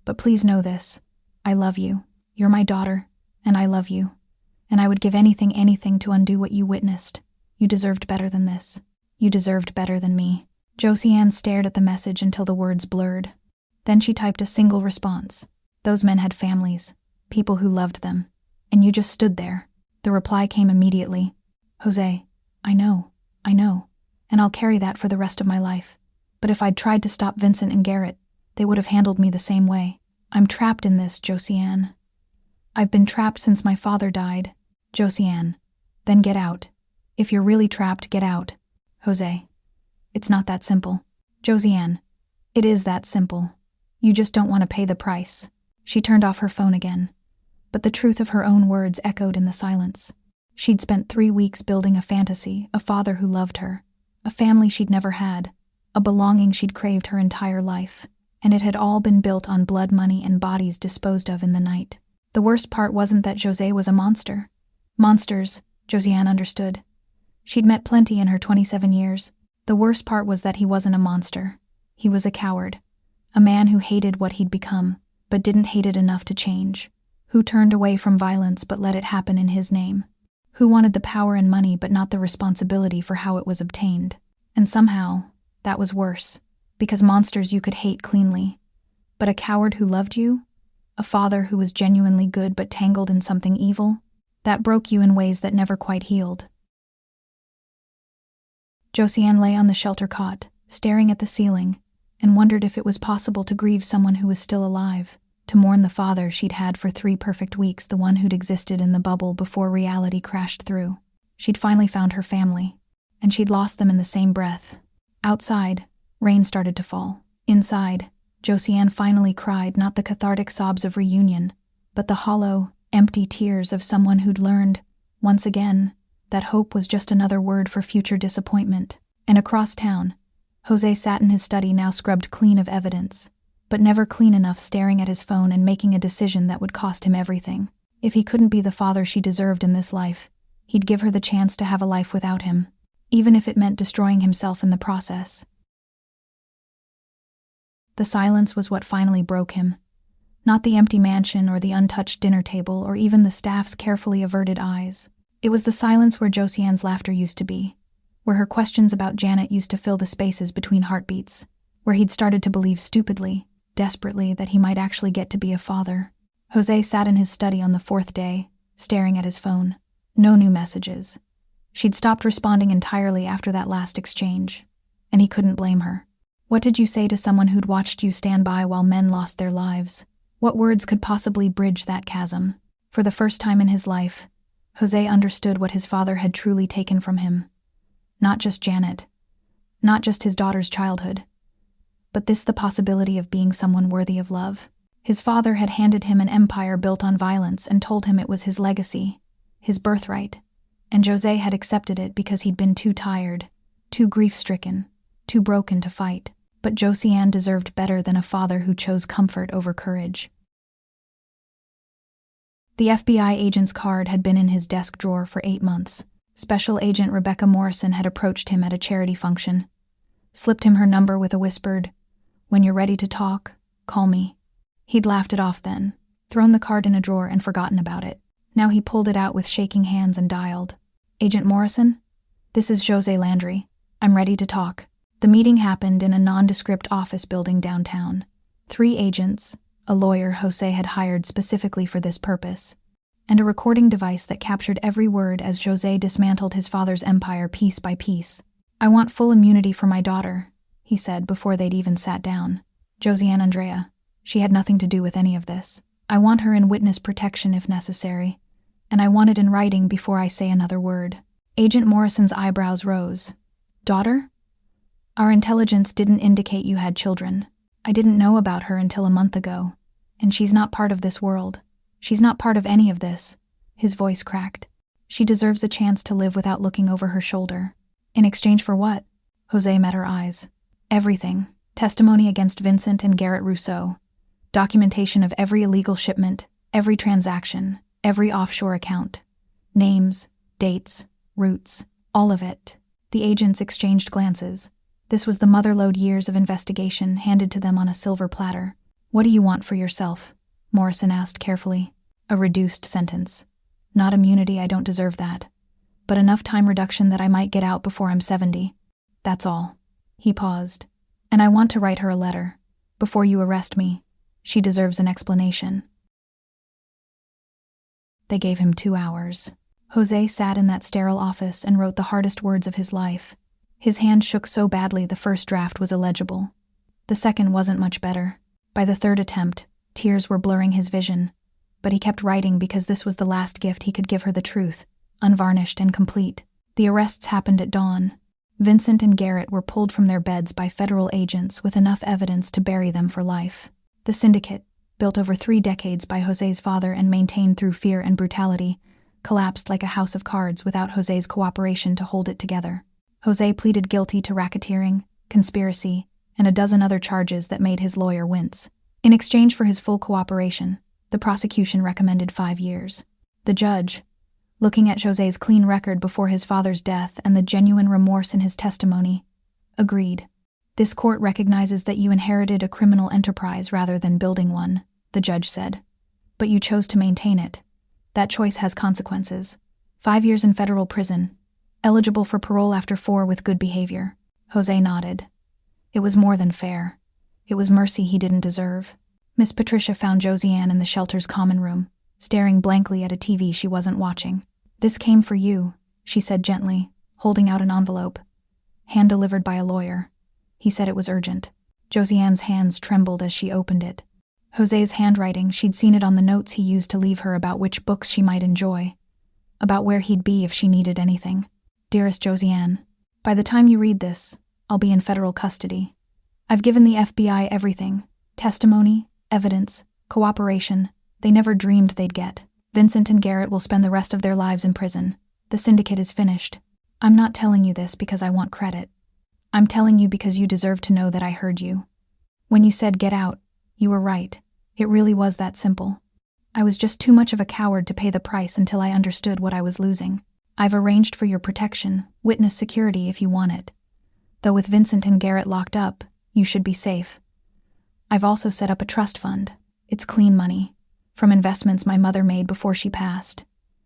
But please know this. I love you. You're my daughter, and I love you. And I would give anything to undo what you witnessed. You deserved better than this. You deserved better than me." Josiane stared at the message until the words blurred. Then she typed a single response. "Those men had families, people who loved them, and you just stood there." The reply came immediately. "Jose, I know, and I'll carry that for the rest of my life. But if I'd tried to stop Vincent and Garrett, they would have handled me the same way. I'm trapped in this, Josiane. I've been trapped since my father died." "Josiane, then get out. If you're really trapped, get out." "Jose, it's not that simple." "Josiane, it is that simple. You just don't want to pay the price." She turned off her phone again. But the truth of her own words echoed in the silence. She'd spent 3 weeks building a fantasy, a father who loved her, a family she'd never had, a belonging she'd craved her entire life, and it had all been built on blood money and bodies disposed of in the night. The worst part wasn't that Jose was a monster. Monsters, Josiane understood. She'd met plenty in her 27 years. The worst part was that he wasn't a monster. He was a coward. A man who hated what he'd become, but didn't hate it enough to change. Who turned away from violence but let it happen in his name. Who wanted the power and money but not the responsibility for how it was obtained. And somehow, that was worse, because monsters you could hate cleanly. But a coward who loved you? A father who was genuinely good but tangled in something evil? That broke you in ways that never quite healed. Josiane lay on the shelter cot, staring at the ceiling, and wondered if it was possible to grieve someone who was still alive, to mourn the father she'd had for 3 perfect weeks, the one who'd existed in the bubble before reality crashed through. She'd finally found her family, and she'd lost them in the same breath. Outside, rain started to fall. Inside, Josiane finally cried, not the cathartic sobs of reunion, but the hollow, empty tears of someone who'd learned, once again, that hope was just another word for future disappointment. And across town, Jose sat in his study, now scrubbed clean of evidence, but never clean enough, staring at his phone and making a decision that would cost him everything. If he couldn't be the father she deserved in this life, he'd give her the chance to have a life without him, even if it meant destroying himself in the process. The silence was what finally broke him. Not the empty mansion or the untouched dinner table or even the staff's carefully averted eyes. It was the silence where Josiane's laughter used to be, where her questions about Janet used to fill the spaces between heartbeats, where he'd started to believe stupidly, desperately, that he might actually get to be a father. Jose sat in his study on the 4th day, staring at his phone. No new messages. She'd stopped responding entirely after that last exchange, and he couldn't blame her. What did you say to someone who'd watched you stand by while men lost their lives? What words could possibly bridge that chasm? For the first time in his life, Jose understood what his father had truly taken from him. Not just Janet, not just his daughter's childhood, but the possibility of being someone worthy of love. His father had handed him an empire built on violence and told him it was his legacy, his birthright, and Jose had accepted it because he'd been too tired, too grief-stricken, too broken to fight. But Josiane deserved better than a father who chose comfort over courage. The FBI agent's card had been in his desk drawer for 8 months. Special Agent Rebecca Morrison had approached him at a charity function, slipped him her number with a whispered, "When you're ready to talk, call me." He'd laughed it off then, thrown the card in a drawer and forgotten about it. Now he pulled it out with shaking hands and dialed. "Agent Morrison? This is Jose Landry. I'm ready to talk." The meeting happened in a nondescript office building downtown. 3 agents, a lawyer Jose had hired specifically for this purpose, and a recording device that captured every word as Jose dismantled his father's empire piece by piece. "I want full immunity for my daughter," he said before they'd even sat down. "Josiane Andrea. She had nothing to do with any of this. I want her in witness protection if necessary, and I want it in writing before I say another word." Agent Morrison's eyebrows rose. "Daughter? Our intelligence didn't indicate you had children. I didn't know about her until a month ago, and she's not part of this world. She's not part of any of this." His voice cracked. "She deserves a chance to live without looking over her shoulder." "In exchange for what?" Jose met her eyes. "Everything. Testimony against Vincent and Garrett Rousseau. Documentation of every illegal shipment, every transaction, every offshore account. Names, dates, routes, all of it." The agents exchanged glances. This was the motherlode years of investigation handed to them on a silver platter. "What do you want for yourself?" Morrison asked carefully. "A reduced sentence. Not immunity, I don't deserve that. But enough time reduction that I might get out before I'm 70. That's all." He paused. "And I want to write her a letter. Before you arrest me. She deserves an explanation." They gave him 2 hours. Jose sat in that sterile office and wrote the hardest words of his life. His hand shook so badly the first draft was illegible. The second wasn't much better. By the third attempt, tears were blurring his vision. But he kept writing because this was the last gift he could give her, the truth, unvarnished and complete. The arrests happened at dawn. Vincent and Garrett were pulled from their beds by federal agents with enough evidence to bury them for life. The syndicate, built over 3 decades by Jose's father and maintained through fear and brutality, collapsed like a house of cards without Jose's cooperation to hold it together. Jose pleaded guilty to racketeering, conspiracy, and a dozen other charges that made his lawyer wince. In exchange for his full cooperation, the prosecution recommended 5 years. The judge, looking at Jose's clean record before his father's death and the genuine remorse in his testimony, agreed. "This court recognizes that you inherited a criminal enterprise rather than building one," the judge said. "But you chose to maintain it. That choice has consequences. 5 years in federal prison, eligible for parole after 4 with good behavior." Jose nodded. It was more than fair. It was mercy he didn't deserve. Miss Patricia found Josiane in the shelter's common room, staring blankly at a TV she wasn't watching. "This came for you," she said gently, holding out an envelope. Hand-delivered by a lawyer. He said it was urgent. Josiane's hands trembled as she opened it. Jose's handwriting, she'd seen it on the notes he used to leave her about which books she might enjoy, about where he'd be if she needed anything. "Dearest Josiane, by the time you read this, I'll be in federal custody. I've given the FBI everything. Testimony, evidence, cooperation they never dreamed they'd get. Vincent and Garrett will spend the rest of their lives in prison. The syndicate is finished. I'm not telling you this because I want credit. I'm telling you because you deserve to know that I heard you. When you said get out, you were right. It really was that simple. I was just too much of a coward to pay the price until I understood what I was losing. I've arranged for your protection, witness security if you want it. Though with Vincent and Garrett locked up, you should be safe. I've also set up a trust fund. It's clean money, from investments my mother made before she passed.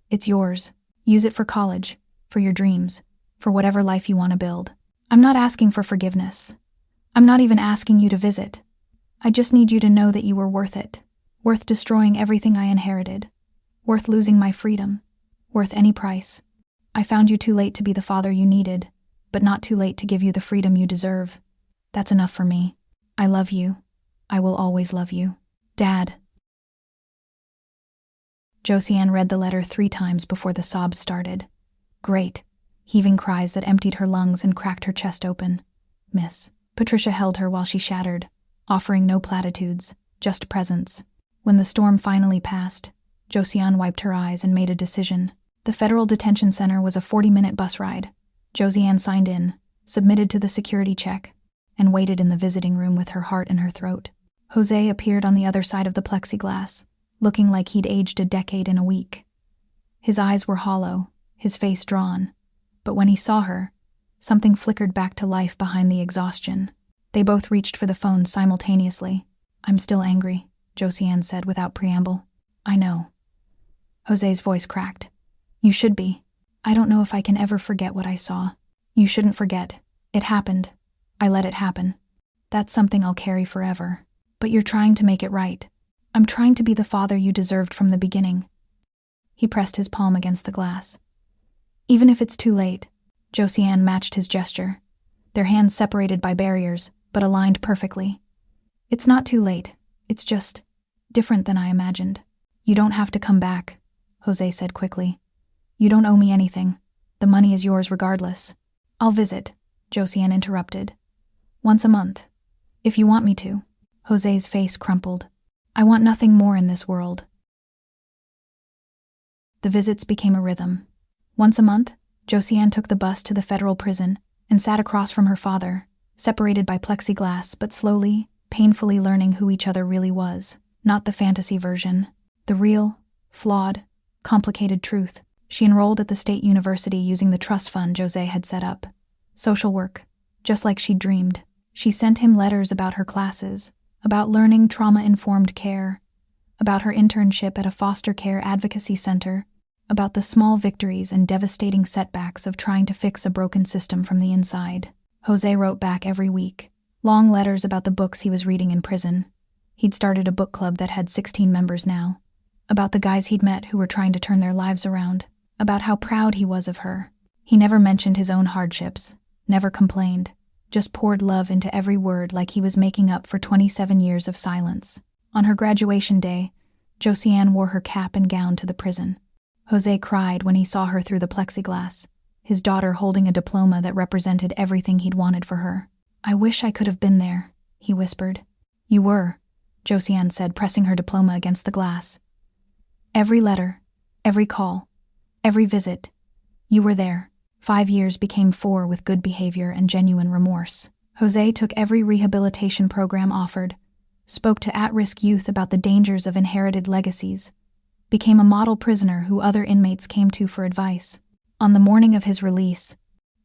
It's yours. Use it for college, for your dreams, for whatever life you want to build. I'm not asking for forgiveness. I'm not even asking you to visit. I just need you to know that you were worth it, worth destroying everything I inherited, worth losing my freedom, worth any price. I found you too late to be the father you needed, but not too late to give you the freedom you deserve. That's enough for me. I love you. I will always love you. Dad." Josiane read the letter 3 times before the sobs started. Great, heaving cries that emptied her lungs and cracked her chest open. "Miss." Patricia held her while she shattered, offering no platitudes, just presence. When the storm finally passed, Josiane wiped her eyes and made a decision. The federal detention center was a 40-minute bus ride. Josiane signed in, submitted to the security check, and waited in the visiting room with her heart in her throat. Jose appeared on the other side of the plexiglass, looking like he'd aged a decade in a week. His eyes were hollow, his face drawn, but when he saw her, something flickered back to life behind the exhaustion. They both reached for the phone simultaneously. "I'm still angry," Josiane said without preamble. "I know." Jose's voice cracked. "You should be. I don't know if I can ever forget what I saw. You shouldn't forget. It happened. I let it happen. That's something I'll carry forever. But you're trying to make it right. I'm trying to be the father you deserved from the beginning." He pressed his palm against the glass. "Even if it's too late," Josiane matched his gesture. Their hands separated by barriers, but aligned perfectly. "It's not too late. It's just, Different than I imagined. You don't have to come back, Jose said quickly. You don't owe me anything. The money is yours regardless. I'll visit, Josiane interrupted. Once a month. If you want me to. Jose's face crumpled. I want nothing more in this world. The visits became a rhythm. Once a month, Josiane took the bus to the federal prison and sat across from her father, separated by plexiglass, but slowly, painfully learning who each other really was. Not the fantasy version. The real, flawed, complicated truth. She enrolled at the state university using the trust fund Jose had set up. Social work, just like she'd dreamed. She sent him letters about her classes, about learning trauma-informed care, about her internship at a foster care advocacy center, about the small victories and devastating setbacks of trying to fix a broken system from the inside. Jose wrote back every week, long letters about the books he was reading in prison. He'd started a book club that had 16 members now, about the guys he'd met who were trying to turn their lives around, about how proud he was of her. He never mentioned his own hardships, never complained, just poured love into every word like he was making up for 27 years of silence. On her graduation day, Josiane wore her cap and gown to the prison. Jose cried when he saw her through the plexiglass, his daughter holding a diploma that represented everything he'd wanted for her. I wish I could have been there, he whispered. You were, Josiane said, pressing her diploma against the glass. Every letter, every call, every visit, you were there. 5 years became 4 with good behavior and genuine remorse. Jose took every rehabilitation program offered, spoke to at-risk youth about the dangers of inherited legacies, became a model prisoner who other inmates came to for advice. On the morning of his release,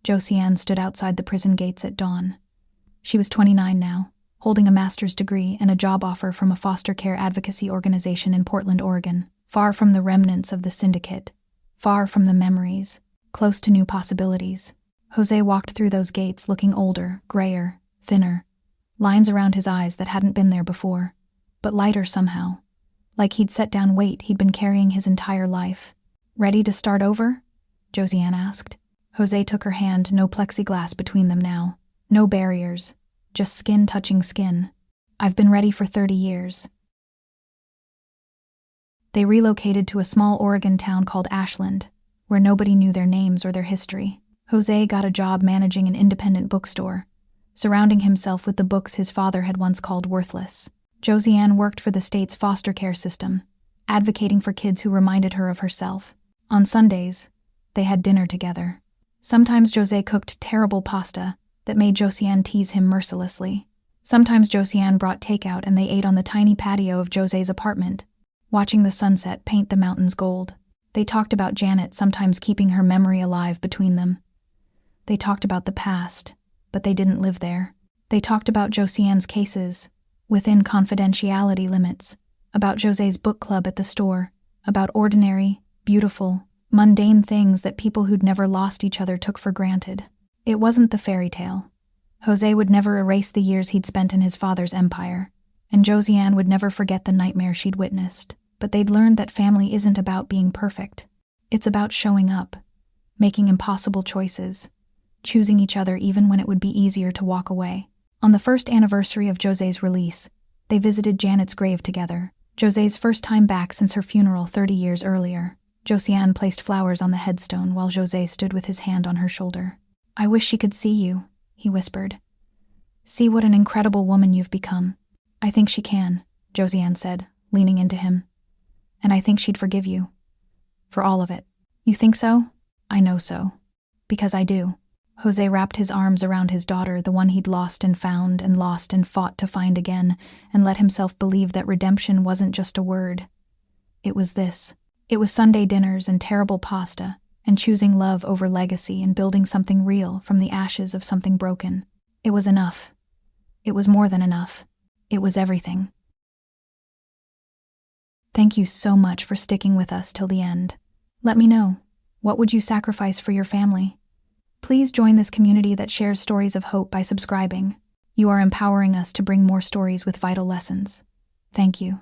Josiane stood outside the prison gates at dawn. She was 29 now, holding a master's degree and a job offer from a foster care advocacy organization in Portland, Oregon, far from the remnants of the syndicate, far from the memories, close to new possibilities. Jose walked through those gates looking older, grayer, thinner, lines around his eyes that hadn't been there before, but lighter somehow, like he'd set down weight he'd been carrying his entire life. Ready to start over? Josiane asked. Jose took her hand, no plexiglass between them now, no barriers, just skin touching skin. I've been ready for 30 years. They relocated to a small Oregon town called Ashland, where nobody knew their names or their history. Jose got a job managing an independent bookstore, surrounding himself with the books his father had once called worthless. Josiane worked for the state's foster care system, advocating for kids who reminded her of herself. On Sundays, they had dinner together. Sometimes Jose cooked terrible pasta that made Josiane tease him mercilessly. Sometimes Josiane brought takeout and they ate on the tiny patio of Jose's apartment, watching the sunset paint the mountains gold. They talked about Janet sometimes keeping her memory alive between them. They talked about the past, but they didn't live there. They talked about Josiane's cases, within confidentiality limits, about Jose's book club at the store, about ordinary, beautiful, mundane things that people who'd never lost each other took for granted. It wasn't the fairy tale. Jose would never erase the years he'd spent in his father's empire, and Josiane would never forget the nightmare she'd witnessed. But they'd learned that family isn't about being perfect. It's about showing up, making impossible choices, choosing each other even when it would be easier to walk away. On the first anniversary of Jose's release, they visited Janet's grave together, Jose's first time back since her funeral 30 years earlier. Josiane placed flowers on the headstone while Jose stood with his hand on her shoulder. I wish she could see you, he whispered. See what an incredible woman you've become. I think she can, Josiane said, leaning into him. And I think she'd forgive you. For all of it. You think so? I know so. Because I do. Jose wrapped his arms around his daughter, the one he'd lost and found and lost and fought to find again, and let himself believe that redemption wasn't just a word. It was this. It was Sunday dinners and terrible pasta, and choosing love over legacy and building something real from the ashes of something broken. It was enough. It was more than enough. It was everything. Thank you so much for sticking with us till the end. Let me know, what would you sacrifice for your family? Please join this community that shares stories of hope by subscribing. You are empowering us to bring more stories with vital lessons. Thank you.